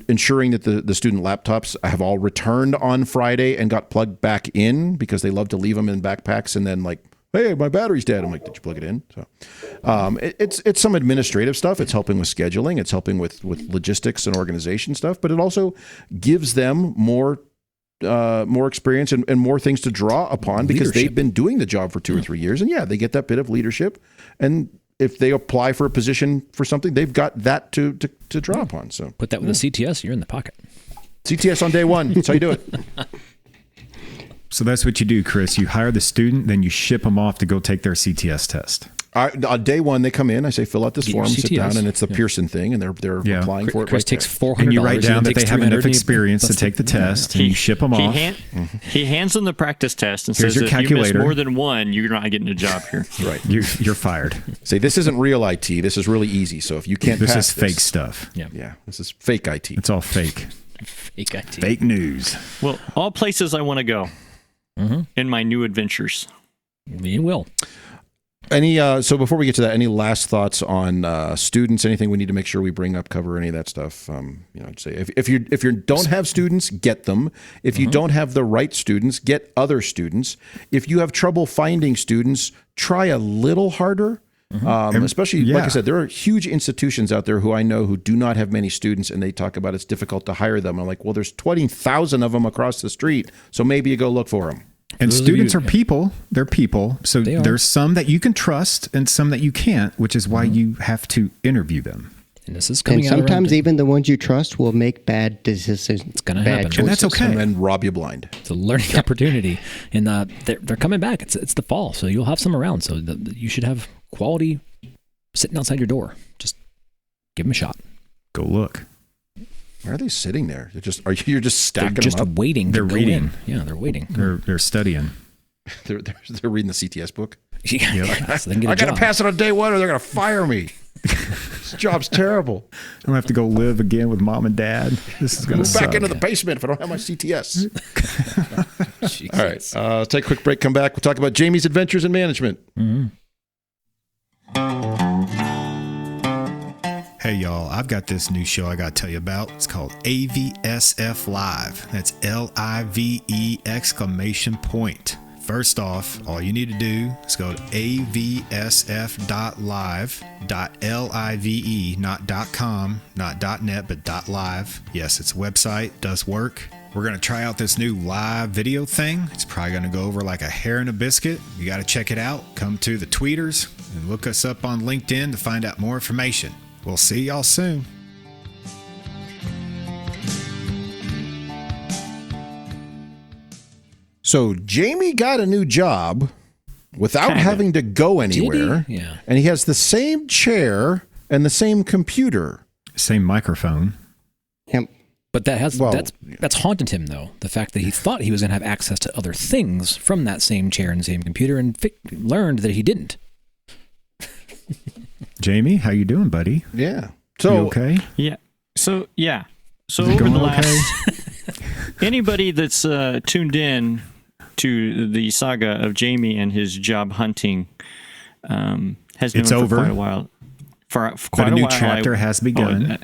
Speaker 1: ensuring that the student laptops have all returned on Friday and got plugged back in, because they love to leave them in backpacks and then like, hey, my battery's dead. I'm like, did you plug it in? So it's some administrative stuff. It's helping with scheduling. It's helping with logistics and organization stuff, but it also gives them more experience and more things to draw upon, because they've been doing the job for 2 or 3 years. And yeah, they get that bit of leadership, and if they apply for a position for something, they've got that to draw upon. So
Speaker 2: put that with a CTS, you're in the pocket.
Speaker 1: CTS on day one. That's how you do it.
Speaker 3: So that's what you do, Chris. You hire the student, then you ship them off to go take their CTS test.
Speaker 1: On day one, they come in. I say, fill out this
Speaker 2: Get your
Speaker 1: form, sit
Speaker 2: CTS.
Speaker 1: down, and it's the Pearson thing, and they're applying for it.
Speaker 2: Chris
Speaker 1: right
Speaker 2: takes
Speaker 1: there.
Speaker 2: $400.
Speaker 3: And you write down that they have enough
Speaker 2: $300,
Speaker 3: experience to take the test, and you ship them off.
Speaker 5: He hands them the practice test and
Speaker 3: Here's
Speaker 5: says,
Speaker 3: your
Speaker 5: if you miss
Speaker 3: calculator.
Speaker 5: more than one, you're not getting a job here.
Speaker 1: Right.
Speaker 3: You're fired.
Speaker 1: Say, this isn't real IT. This is really easy. So if you can't
Speaker 3: This
Speaker 1: pass
Speaker 3: is fake stuff.
Speaker 1: Yeah, this is fake IT.
Speaker 3: It's all fake.
Speaker 2: Fake IT.
Speaker 3: Fake news.
Speaker 5: Well, all places I want to go in my new adventures.
Speaker 2: You will.
Speaker 1: Any so before we get to that, any last thoughts on students? Anything we need to make sure we bring up, cover any of that stuff? I'd say if you don't have students, get them. If you don't have the right students, get other students. If you have trouble finding students, try a little harder. Especially, like I said, there are huge institutions out there who I know who do not have many students, and they talk about it's difficult to hire them. I'm like, well, there's 20,000 of them across the street, so maybe you go look for them.
Speaker 3: And students are people. They're people. So there's some that you can trust and some that you can't, which is why you have to interview them.
Speaker 2: And this is coming
Speaker 4: And
Speaker 2: out
Speaker 4: sometimes even the ones you trust will make bad decisions.
Speaker 2: It's going to happen.
Speaker 3: And that's okay.
Speaker 1: And then rob you blind.
Speaker 2: It's a learning opportunity, and they're coming back. It's the fall, so you'll have some around. So you should have quality sitting outside your door. Just give them a shot.
Speaker 3: Go look.
Speaker 1: Why are they sitting there? You're just stacking
Speaker 2: They're just
Speaker 1: them up?
Speaker 2: waiting.
Speaker 3: They're
Speaker 2: to go
Speaker 3: reading.
Speaker 2: in. Yeah, they're waiting.
Speaker 3: They're studying.
Speaker 1: They're reading the CTS book.
Speaker 2: Yeah, so they can get a
Speaker 1: I got to
Speaker 2: job.
Speaker 1: pass it on day one, or they're going to fire me. This job's terrible.
Speaker 3: I don't have to go live again with mom and dad. This is going to
Speaker 1: Move back
Speaker 3: suck.
Speaker 1: into the basement if I don't have my CTS.
Speaker 2: Jesus.
Speaker 1: All right, let's take a quick break. Come back. We'll talk about Jamie's adventures in management.
Speaker 3: Hey, y'all, I've got this new show I got to tell you about. It's called AVSF Live. That's LIVE exclamation point. First off, all you need to do is go to avsf.live.live, not .com, not .net, but .live. Yes, it's a website, does work. We're going to try out this new live video thing. It's probably going to go over like a hair in a biscuit. You got to check it out. Come to the tweeters and look us up on LinkedIn to find out more information. We'll see y'all soon.
Speaker 1: So Jamie got a new job without having to go anywhere.
Speaker 2: Yeah.
Speaker 1: And he has the same chair and the same computer.
Speaker 3: Same microphone.
Speaker 4: Yep.
Speaker 2: But that's haunted him, though. The fact that he thought he was going to have access to other things from that same chair and same computer, and learned that he didn't.
Speaker 3: Jamie, how you doing, buddy?
Speaker 1: Yeah. So
Speaker 3: You okay?
Speaker 5: Yeah. So, yeah. So
Speaker 3: Is it
Speaker 5: over
Speaker 3: going
Speaker 5: the last, anybody that's tuned in to the saga of Jamie and his job hunting has known
Speaker 3: It's
Speaker 5: for
Speaker 3: over.
Speaker 5: quite a while. For
Speaker 3: But
Speaker 5: quite
Speaker 3: a new
Speaker 5: while,
Speaker 3: chapter has begun.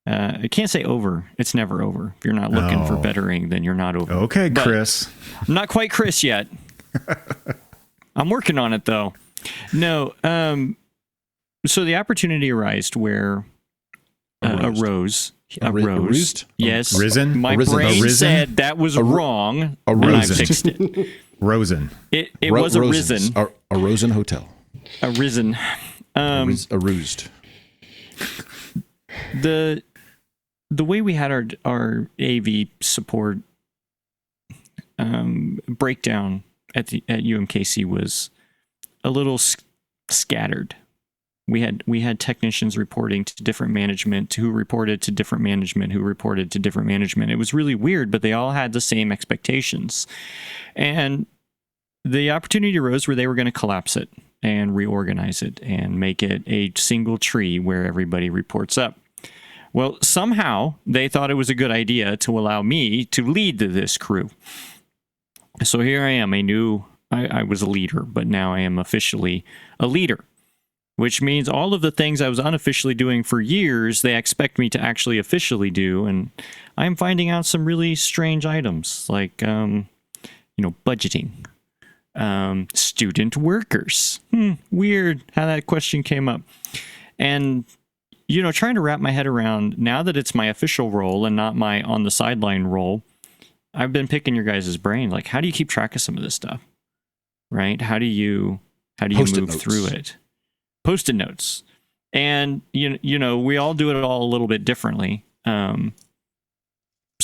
Speaker 5: I can't say over. It's never over. If you're not looking for bettering, then you're not over.
Speaker 3: Okay,
Speaker 5: But
Speaker 3: Chris.
Speaker 5: I'm not quite Chris yet. I'm working on it, though. No. So the opportunity arose where arose. Yes.
Speaker 3: Risen?
Speaker 5: My
Speaker 3: Arisen.
Speaker 5: brain
Speaker 3: Arisen?
Speaker 5: said that was wrong, and I
Speaker 3: Arisen.
Speaker 5: fixed it.
Speaker 3: Rosen.
Speaker 5: It was
Speaker 1: Rosen's.
Speaker 5: arisen.
Speaker 1: A Rosen Hotel.
Speaker 5: Arisen.
Speaker 1: A roosed.
Speaker 5: The way we had our AV support breakdown at UMKC was a little scattered. We had technicians reporting to different management, who reported to different management, who reported to different management. It was really weird, but they all had the same expectations. And the opportunity arose where they were going to collapse it and reorganize it and make it a single tree where everybody reports up. Well, somehow they thought it was a good idea to allow me to lead this crew. So here I am, I was a leader, but now I am officially a leader, which means all of the things I was unofficially doing for years, they expect me to actually officially do. And I'm finding out some really strange items like, budgeting, student workers. Weird how that question came up. And, trying to wrap my head around, now that it's my official role and not my on the sideline role, I've been picking your guys' brain. Like, how do you keep track of some of this stuff? Right? How do you move through it? Post-it notes. And, we all do it all a little bit differently. So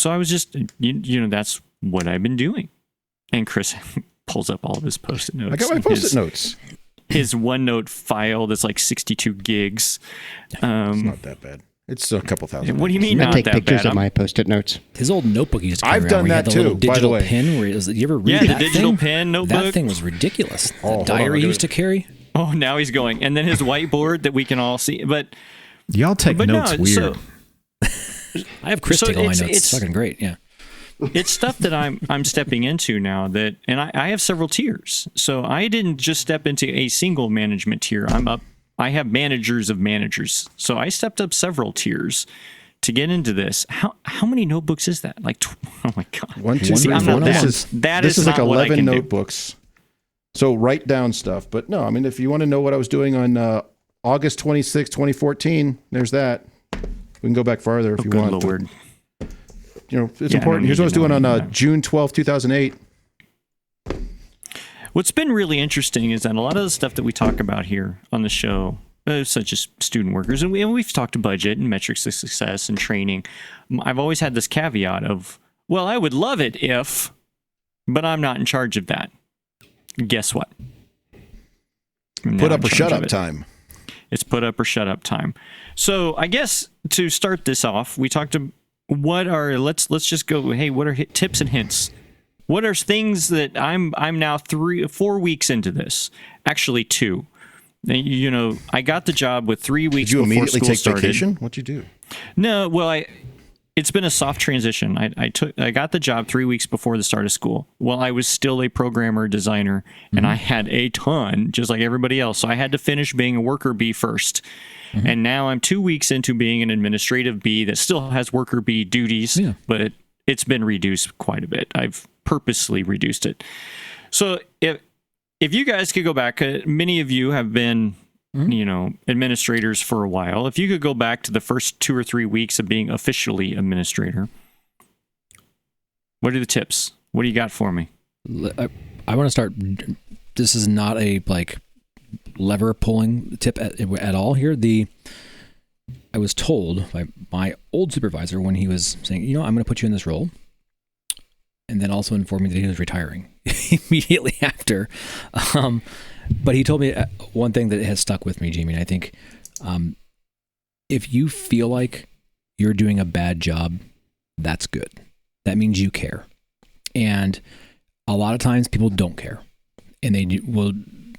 Speaker 5: I was just, that's what I've been doing. And Chris pulls up all of his Post-it notes.
Speaker 1: I got my Post-it notes.
Speaker 5: His OneNote file that's like 62 gigs.
Speaker 1: It's not that bad. It's a couple thousand.
Speaker 5: What do you mean
Speaker 4: I
Speaker 5: not
Speaker 4: take
Speaker 5: that
Speaker 4: pictures
Speaker 5: bad?
Speaker 4: of my Post-it notes.
Speaker 2: His old notebook he used to carry
Speaker 1: I've
Speaker 2: around
Speaker 1: done
Speaker 2: where he had
Speaker 1: that
Speaker 2: the little
Speaker 1: too, by the
Speaker 2: digital
Speaker 1: way.
Speaker 2: pen. Where you ever read
Speaker 5: the
Speaker 2: that
Speaker 5: digital
Speaker 2: thing?
Speaker 5: pen notebook.
Speaker 2: That thing was ridiculous.
Speaker 1: hold
Speaker 2: The
Speaker 1: on,
Speaker 2: diary
Speaker 1: I'll
Speaker 2: he
Speaker 1: do
Speaker 2: used to carry.
Speaker 5: Oh, now he's going. And then his whiteboard that we can all see. But
Speaker 3: Y'all take notes weird.
Speaker 2: I have Chris take all my notes. It's fucking great. Yeah.
Speaker 5: It's stuff that I'm stepping into now and I have several tiers. So I didn't just step into a single management tier. I have managers of managers. So I stepped up several tiers to get into this. How many notebooks is that? Like, oh my God.
Speaker 1: 1, 2, 3,
Speaker 5: See, I'm
Speaker 1: 4.
Speaker 5: not
Speaker 1: This
Speaker 5: that.
Speaker 1: is like
Speaker 5: not what I
Speaker 1: 11
Speaker 5: can do.
Speaker 1: notebooks. So write down stuff. But no, I mean, if you want to know what I was doing on August 26, 2014, there's that. We can go back farther if you
Speaker 5: Good
Speaker 1: want.
Speaker 5: Lord.
Speaker 1: It's important. Here's what I was doing on June 12, 2008.
Speaker 5: What's been really interesting is that a lot of the stuff that we talk about here on the show, such as student workers, and we've talked budget and metrics of success and training, I've always had this caveat of, well, I would love it if, but I'm not in charge of that. Guess what?
Speaker 1: Put up or shut up time.
Speaker 5: It's put up or shut up time. So I guess to start this off, we talked to let's just go. Hey, what are tips and hints? What are things that I'm now 4 weeks into this? Actually, 2. I got the job with 3 weeks.
Speaker 1: Did you
Speaker 5: before
Speaker 1: immediately
Speaker 5: school
Speaker 1: take
Speaker 5: started.
Speaker 1: vacation? What'd you do?
Speaker 5: No, well, it's been a soft transition. I got the job 3 weeks before the start of school. Well, I was still a programmer, designer, and I had a ton, just like everybody else. So I had to finish being a worker bee first. Mm-hmm. And now I'm 2 weeks into being an administrative bee that still has worker bee duties, but it's been reduced quite a bit. I've purposely reduced it. So if you guys could go back, many of you have been administrators for a while. If you could go back to the first 2 or 3 weeks of being officially administrator, what are the tips? What do you got for me?
Speaker 2: I want to start. This is not a lever pulling tip at all here. I was told by my old supervisor when he was saying, I'm going to put you in this role, and then also informed me that he was retiring immediately after. But he told me one thing that has stuck with me, Jamie, and I think if you feel like you're doing a bad job, that's good. That means you care. And a lot of times people don't care, and they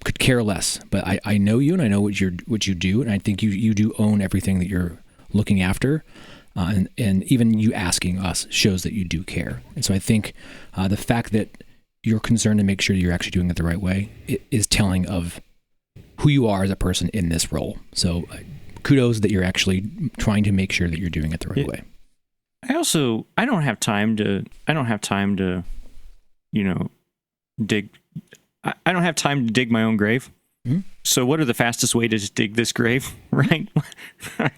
Speaker 2: could care less. But I know you, and I know what you do, and I think you do own everything that you're looking after. And even you asking us shows that you do care. And so I think the fact that you're concerned to make sure you're actually doing it the right way is telling of who you are as a person in this role. So kudos that you're actually trying to make sure that you're doing it the right way.
Speaker 5: I don't have time to, dig. I don't have time to dig my own grave. Mm-hmm. So what are the fastest way to just dig this grave, right?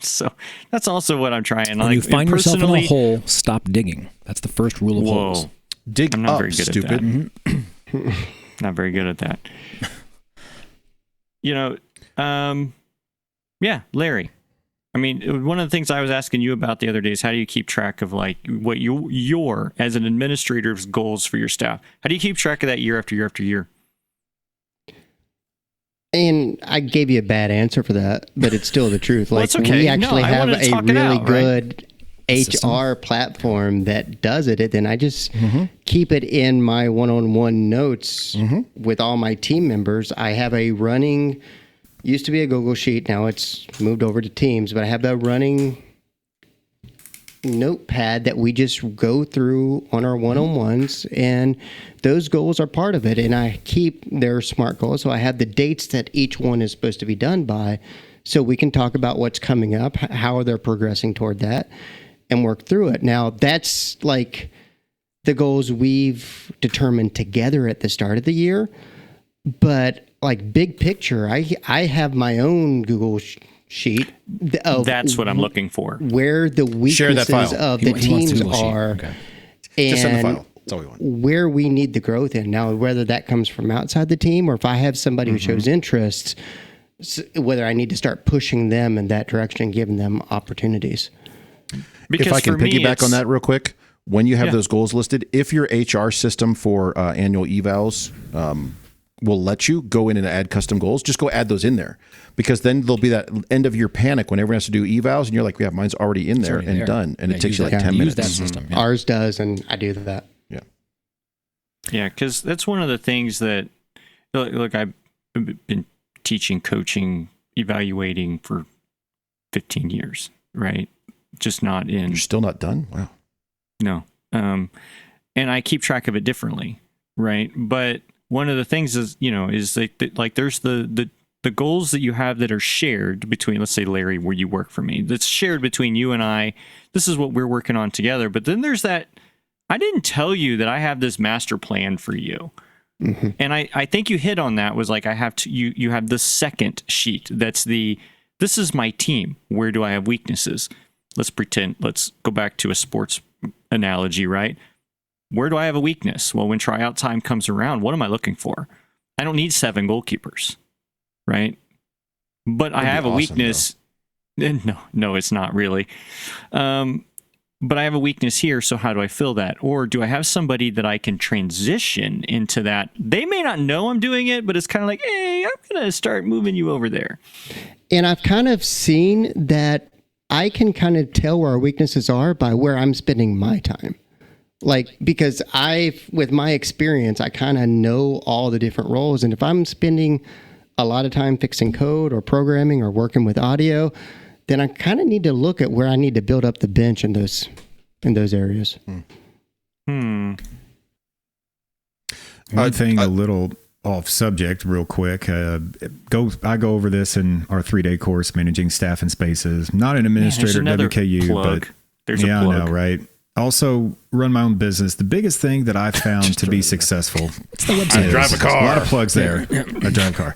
Speaker 5: So that's also what I'm trying.
Speaker 2: When you find yourself in a hole, stop digging. That's the first rule of holes.
Speaker 1: Dig
Speaker 5: I'm not
Speaker 1: up,
Speaker 5: very good
Speaker 1: stupid.
Speaker 5: at that. Not very good at that. Yeah, Larry. I mean, one of the things I was asking you about the other day is how do you keep track of like what your as an administrator's goals for your staff? How do you keep track of that year after year after year?
Speaker 4: And I gave you a bad answer for that, but it's still the truth.
Speaker 5: Well,
Speaker 4: like
Speaker 5: it's okay.
Speaker 4: we actually have a really good HR platform that does it. Then I just keep it in my one-on-one notes with all my team members. I have a running, used to be a Google Sheet. Now it's moved over to Teams, but I have a running notepad that we just go through on our one-on-ones, and those goals are part of it. And I keep their SMART goals. So I have the dates that each one is supposed to be done by, so we can talk about what's coming up, how they're progressing toward that, and work through it. Now, that's like the goals we've determined together at the start of the year. But like big picture, I have my own Google sheet.
Speaker 5: That's what I'm looking for.
Speaker 4: Where the weaknesses of the teams are,
Speaker 1: okay. Just send the file. That's all we want.
Speaker 4: Where we need the growth in. Now, whether that comes from outside the team or if I have somebody who shows interest, whether I need to start pushing them in that direction and giving them opportunities.
Speaker 5: Because
Speaker 1: if I can piggyback on that real quick, when you have those goals listed, if your HR system for annual evals will let you go in and add custom goals, just go add those in there, because then there'll be that end of year panic when everyone has to do evals and you're like, yeah, mine's already in there and done. And it takes you like 10 minutes.
Speaker 2: Use that system. Yeah.
Speaker 4: Ours does, and I do that.
Speaker 1: Yeah.
Speaker 5: Yeah, because that's one of the things that, look, I've been teaching, coaching, evaluating for 15 years, right? Just not in...
Speaker 1: You're still not done? Wow.
Speaker 5: No. And I keep track of it differently, right? But one of the things is, is like there's the goals that you have that are shared between, let's say, Larry, where you work for me, that's shared between you and I. This is what we're working on together. But then there's that, I didn't tell you that I have this master plan for you. Mm-hmm. And I think you hit on that, was like, I have to, you have the second sheet. That's this is my team. Where do I have weaknesses? Let's go back to a sports analogy, right? Where do I have a weakness? Well, when tryout time comes around, what am I looking for? I don't need 7 goalkeepers, right? But I have a weakness. No, it's not really. But I have a weakness here, so how do I fill that? Or do I have somebody that I can transition into that? They may not know I'm doing it, but it's kind of like, hey, I'm going to start moving you over there.
Speaker 4: And I've kind of seen that I can kind of tell where our weaknesses are by where I'm spending my time. Like, because with my experience, I kind of know all the different roles. And if I'm spending a lot of time fixing code or programming or working with audio, then I kind of need to look at where I need to build up the bench in those areas.
Speaker 3: One thing, a little off subject real quick. I go over this in our 3-day course, Managing Staff and Spaces. Not an administrator at WKU,
Speaker 5: plug.
Speaker 3: But I know, right? Also run my own business. The biggest thing that I've found to be successful.
Speaker 2: It's the website.
Speaker 3: I drive a car. A lot of plugs there. I drive a car.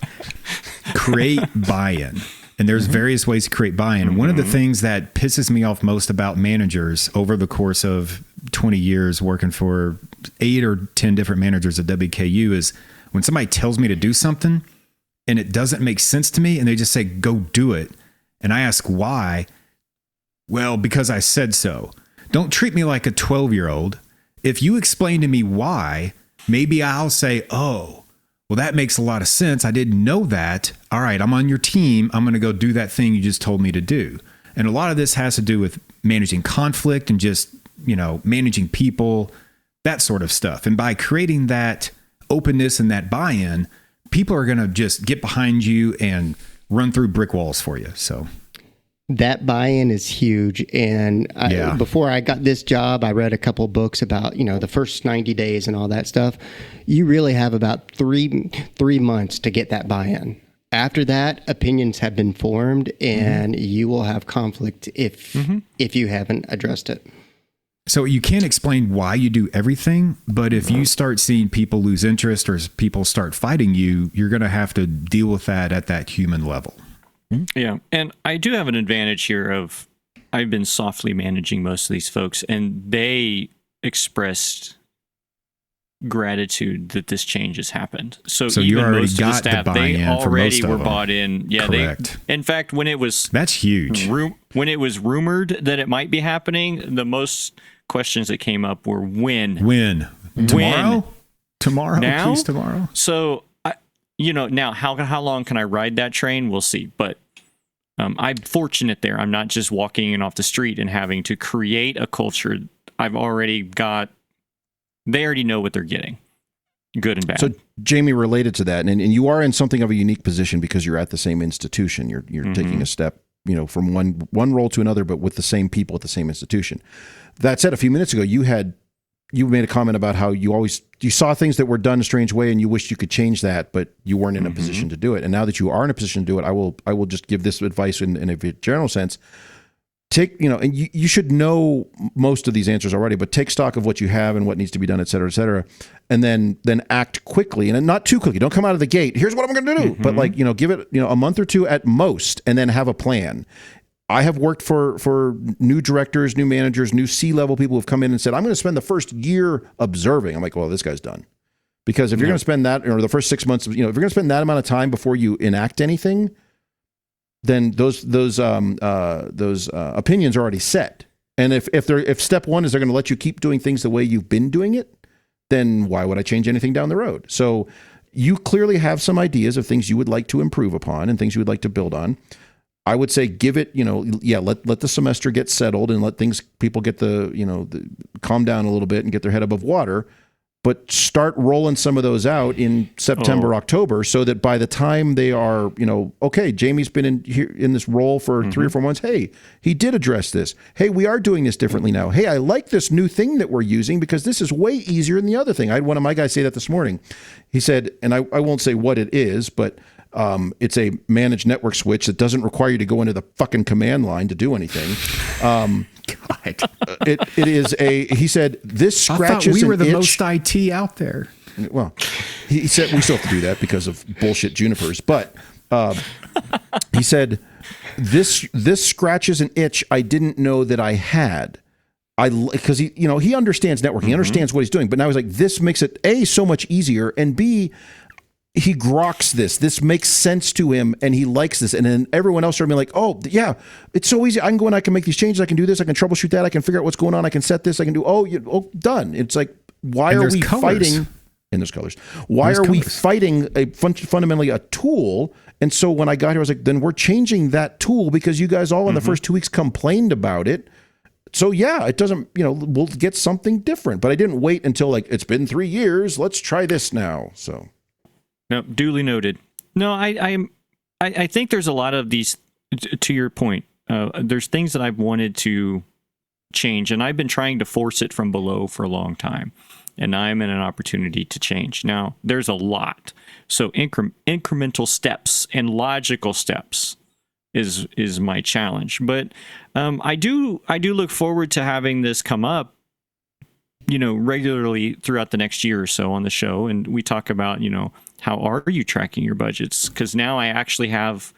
Speaker 3: Create buy-in. And there's various ways to create buy-in. One of the things that pisses me off most about managers over the course of 20 years working for 8 or 10 different managers at WKU is when somebody tells me to do something and it doesn't make sense to me and they just say, go do it. And I ask why. Well, because I said so. Don't treat me like a 12-year-old. If you explain to me why, maybe I'll say, oh, well, that makes a lot of sense. I didn't know that. All right, I'm on your team. I'm going to go do that thing you just told me to do. And a lot of this has to do with managing conflict and just, managing people, that sort of stuff. And by creating that openness and that buy-in, people are going to just get behind you and run through brick walls for you. So,
Speaker 4: That buy-in is huge. And before I got this job, I read a couple of books about, the first 90 days and all that stuff. You really have about three months to get that buy-in. After that, opinions have been formed, and you will have conflict if you haven't addressed it.
Speaker 3: So you can't explain why you do everything, but if you start seeing people lose interest or people start fighting you, you're going to have to deal with that at that human level.
Speaker 5: Yeah, and I do have an advantage here of I've been softly managing most of these folks, and they expressed gratitude that this change has happened. So
Speaker 3: you
Speaker 5: even
Speaker 3: already
Speaker 5: most
Speaker 3: got
Speaker 5: of the staff,
Speaker 3: the buy-in
Speaker 5: they
Speaker 3: for
Speaker 5: already
Speaker 3: most of
Speaker 5: were
Speaker 3: them.
Speaker 5: bought in. Yeah,
Speaker 3: Correct.
Speaker 5: In fact, when it was
Speaker 3: That's huge.
Speaker 5: When it was rumored that it might be happening, the most questions that came up were when.
Speaker 3: Tomorrow? Tomorrow?
Speaker 5: Now?
Speaker 3: Please, tomorrow?
Speaker 5: So, now how long can I ride that train? We'll see. But I'm fortunate there. I'm not just walking in off the street and having to create a culture. They already know what they're getting, good and bad.
Speaker 1: So, Jamie, related to that, and you are in something of a unique position because you're at the same institution. You're taking a step, from one role to another, but with the same people at the same institution. That said, a few minutes ago, you made a comment about how you saw things that were done a strange way and you wished you could change that, but you weren't in a position to do it. And now that you are in a position to do it, I will just give this advice in a general sense. And you should know most of these answers already, but take stock of what you have and what needs to be done, et cetera, and then act quickly and not too quickly. Don't come out of the gate. Here's what I'm going to do. But give it, a month or two at most, and then have a plan. I have worked for new directors, new managers, new C-level people who've come in and said, I'm going to spend the first year observing. I'm like, well, this guy's done. Because if you're going to spend that, or the first 6 months, if you're going to spend that amount of time before you enact anything, then those opinions are already set. And if step one is they're going to let you keep doing things the way you've been doing it, then why would I change anything down the road? So you clearly have some ideas of things you would like to improve upon and things you would like to build on. I would say give it, let the semester get settled and let people get calm down a little bit and get their head above water, but start rolling some of those out in September, October, so that by the time they are, okay, Jamie's been in this role for 3 or 4 months. Hey, he did address this. Hey, we are doing this differently now. Hey, I like this new thing that we're using because this is way easier than the other thing. I had one of my guys say that this morning. He said, and I won't say what it is, but it's a managed network switch that doesn't require you to go into the fucking command line to do anything.
Speaker 3: God.
Speaker 1: It is he said, this scratches
Speaker 3: I thought we were the
Speaker 1: itch.
Speaker 3: most IT out there.
Speaker 1: Well, he said we still have to do that because of bullshit junipers. But he said, this scratches an itch I didn't know that I had. Because he understands networking, he understands what he's doing. But now he's like, this makes it A, so much easier, and B, he groks this. This makes sense to him, and he likes this. And then everyone else started being like, oh, yeah, it's so easy. I can go and I can make these changes. I can do this. I can troubleshoot that. I can figure out what's going on. I can set this. I can do, done. It's like, why are we fighting? And there's colors. Why are we fighting fundamentally a tool? And so when I got here, I was like, then we're changing that tool because you guys all in the first 2 weeks complained about it. So yeah, it doesn't, we'll get something different. But I didn't wait until it's been 3 years. Let's try this now. So.
Speaker 5: No, duly noted. No, I think there's a lot of these, to your point, there's things that I've wanted to change, and I've been trying to force it from below for a long time, and I'm in an opportunity to change. Now, there's a lot. So incremental steps and logical steps is my challenge. But I do look forward to having this come up, regularly throughout the next year or so on the show, and we talk about, how are you tracking your budgets? Because now I actually have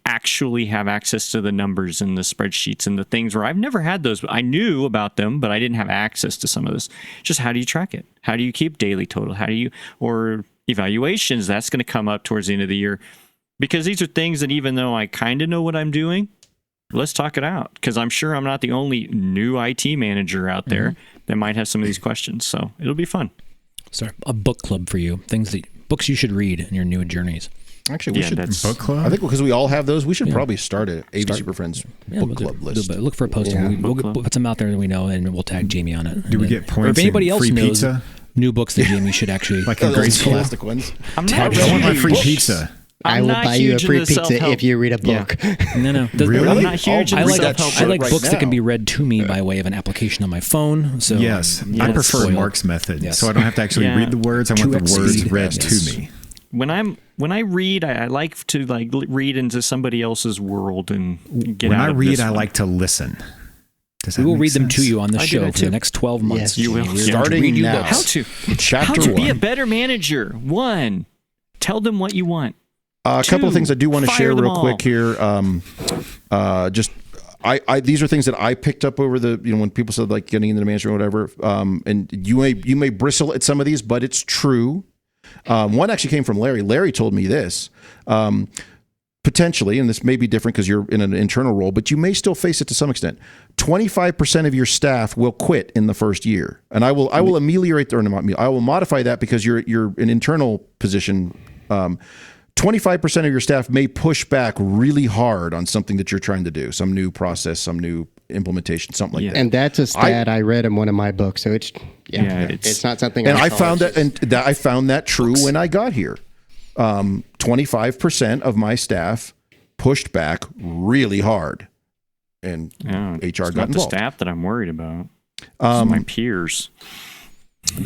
Speaker 5: access to the numbers and the spreadsheets and the things where I've never had those. I knew about them, but I didn't have access to some of this. Just how do you track it? How do you keep daily total? Or evaluations? That's going to come up towards the end of the year, because these are things that even though I kind of know what I'm doing, let's talk it out, because I'm sure I'm not the only new IT manager out there that might have some of these questions. So it'll be fun.
Speaker 2: So a book club for you, books you should read in your new journeys.
Speaker 1: Actually, we should
Speaker 3: book club.
Speaker 1: I think because we all have those, we should probably start a AV SuperFriends book club list.
Speaker 2: Look for a posting. We'll put some out there that we know, and we'll tag Jamie on it.
Speaker 3: Do we get points?
Speaker 2: Or if anybody else
Speaker 3: free
Speaker 2: knows
Speaker 3: pizza?
Speaker 2: New books that Jamie should actually
Speaker 3: like in grade school.
Speaker 1: Plastic ones.
Speaker 5: I'm not
Speaker 3: I want my free
Speaker 5: books.
Speaker 3: pizza.
Speaker 4: I will buy you a free pizza if you read a book.
Speaker 2: Yeah. No.
Speaker 3: Really?
Speaker 5: I'm not huge in self-help.
Speaker 2: I like books that can be read to me by way of an application on my phone. So
Speaker 3: yes, I prefer Mark's method, so I don't have to actually read the words. I want the words read to me.
Speaker 5: When I read, I like to read into somebody else's world and get
Speaker 3: when
Speaker 5: out
Speaker 3: I
Speaker 5: of
Speaker 3: read,
Speaker 5: this
Speaker 3: I
Speaker 5: one.
Speaker 3: like to listen.
Speaker 2: We will read them to you on the
Speaker 5: I do
Speaker 2: show
Speaker 5: that
Speaker 2: for the
Speaker 5: too.
Speaker 2: next 12 months.
Speaker 4: Yes, you
Speaker 5: will.
Speaker 1: Starting now.
Speaker 5: How to
Speaker 1: Chapter
Speaker 5: be a
Speaker 1: 1.
Speaker 5: better manager. 1, tell them what you want.
Speaker 1: A couple of things I do want to share real quick here. These are things that I picked up over when people said like getting into the management or whatever. And you may bristle at some of these, but it's true. One actually came from Larry. Larry told me this. Potentially, and this may be different because you're in an internal role, but you may still face it to some extent. 25% of your staff will quit in the first year, and I will ameliorate or I will modify that because you're an internal position. 25% of your staff may push back really hard on something that you're trying to do, some new process, some new implementation, something like that.
Speaker 4: And that's a stat I read in one of my books, so it's not something.
Speaker 1: And I found I found that true when I got here. 25% of my staff pushed back really hard, and HR got
Speaker 5: not
Speaker 1: involved.
Speaker 5: the staff that I'm worried about. It's my peers.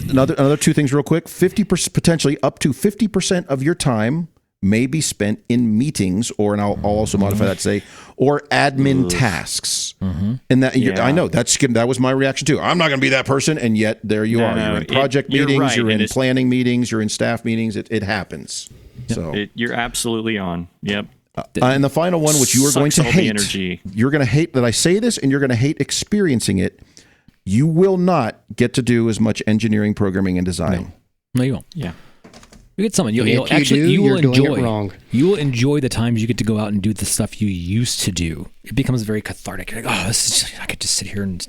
Speaker 1: Another 2 things real quick. 50%, potentially up to 50% of your time may be spent in meetings, and I'll also modify that to say, or admin tasks. And that I know that was my reaction too. I'm not going to be that person, and yet there you are. You're in project meetings, you're in planning meetings, you're in staff meetings. It happens. So
Speaker 5: you're absolutely on. Yep.
Speaker 1: And the final one, which you are going to hate,
Speaker 5: energy.
Speaker 1: You're going to hate that I say this, and you're going to hate experiencing it. You will not get to do as much engineering, programming, and design.
Speaker 2: No, you won't.
Speaker 5: Yeah.
Speaker 2: You get someone. You will enjoy the times you get to go out and do the stuff you used to do. It becomes very cathartic. You're like, I could just sit here and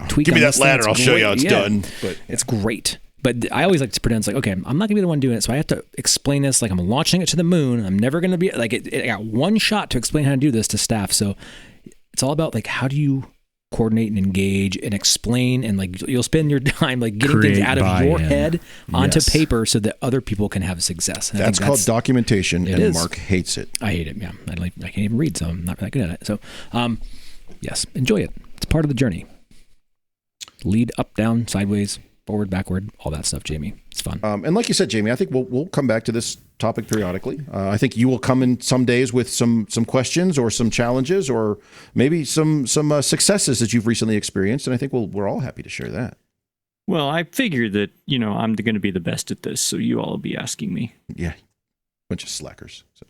Speaker 2: tweak.
Speaker 1: Give me that ladder. I'll show you how it's done.
Speaker 2: But it's great. But I always like to pretend it's like, okay, I'm not gonna be the one doing it, so I have to explain this like I'm launching it to the moon. I'm never gonna be like I got one shot to explain how to do this to staff. So it's all about like how do you coordinate and engage and explain, and like you'll spend your time like getting things out of your head onto paper so that other people can have success. And
Speaker 1: that's called documentation, and Mark hates it.
Speaker 2: I hate it. Yeah, I can't even read, so I'm not that good at it. So, yes, enjoy it. It's part of the journey. Lead up, down, sideways, forward, backward, all that stuff, Jamie. It's fun. And
Speaker 1: like you said, Jamie, I think we'll come back to this topic periodically. I think you will come in some days with some questions or some challenges or maybe some successes that you've recently experienced, and I think we're all happy to share that.
Speaker 5: Well, I figure that I'm going to be the best at this, so you all will be asking me.
Speaker 1: Yeah, bunch of slackers. So.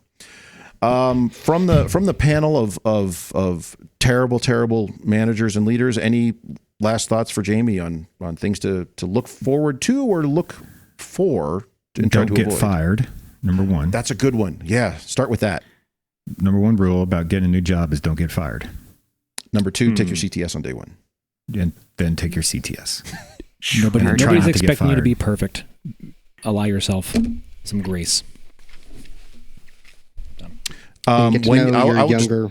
Speaker 1: From the panel of terrible managers and leaders, any last thoughts for Jamie on things to look forward to or look for and try to avoid? Don't get
Speaker 3: fired, number 1.
Speaker 1: That's a good one. Yeah, start with that.
Speaker 3: Number 1 rule about getting a new job is don't get fired.
Speaker 1: Number 2, take your CTS on day 1.
Speaker 3: And then take your CTS.
Speaker 2: Nobody's expecting you to be perfect. Allow yourself some grace.
Speaker 4: Get to know your younger.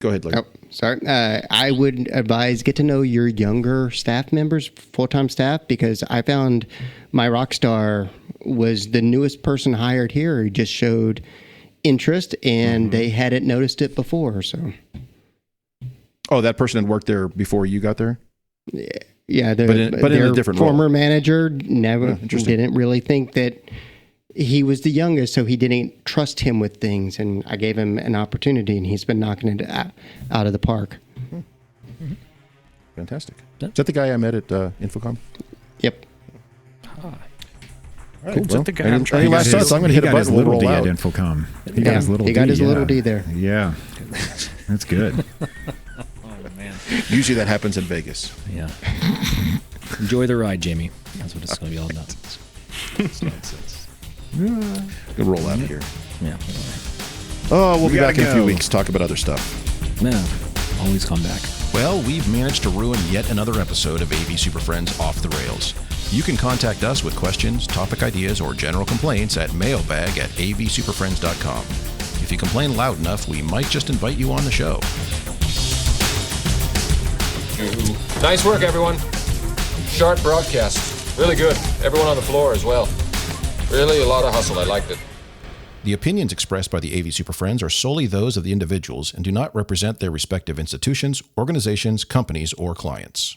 Speaker 1: Go ahead, Larry.
Speaker 4: Oh, sorry. I would advise get to know your younger staff members, full-time staff, because I found my rock star was the newest person hired here. He just showed interest, and they hadn't noticed it before. So.
Speaker 1: Oh, that person had worked there before you got there?
Speaker 4: Yeah,
Speaker 1: but in a different
Speaker 4: former
Speaker 1: role.
Speaker 4: Manager didn't really think that he was the youngest, so he didn't trust him with things, and I gave him an opportunity, and he's been knocking it out of the park.
Speaker 1: Fantastic. Is that the guy I met at Infocom?
Speaker 4: Yep.
Speaker 1: All right,
Speaker 5: cool. Is that the guy I'm trying
Speaker 1: any last thoughts? I'm going to hit a button. We'll roll out.
Speaker 3: At Infocom.
Speaker 4: He got his little D there.
Speaker 3: Yeah, that's good.
Speaker 1: Usually that happens in Vegas.
Speaker 2: Yeah. Enjoy the ride, Jamie. That's what it's going to be all about.
Speaker 1: It's nonsense. Good roll out of here.
Speaker 2: Yeah.
Speaker 1: Oh, we'll be back in a few weeks. Talk about other stuff.
Speaker 2: No, always come back.
Speaker 6: Well, we've managed to ruin yet another episode of AV SuperFriends Off the Rails. You can contact us with questions, topic ideas, or general complaints at mailbag@avsuperfriends.com. If you complain loud enough, we might just invite you on the show.
Speaker 7: Nice work, everyone. Sharp broadcast. Really good. Everyone on the floor as well. Really a lot of hustle. I liked it.
Speaker 6: The opinions expressed by the AV Super Friends are solely those of the individuals and do not represent their respective institutions, organizations, companies, or clients.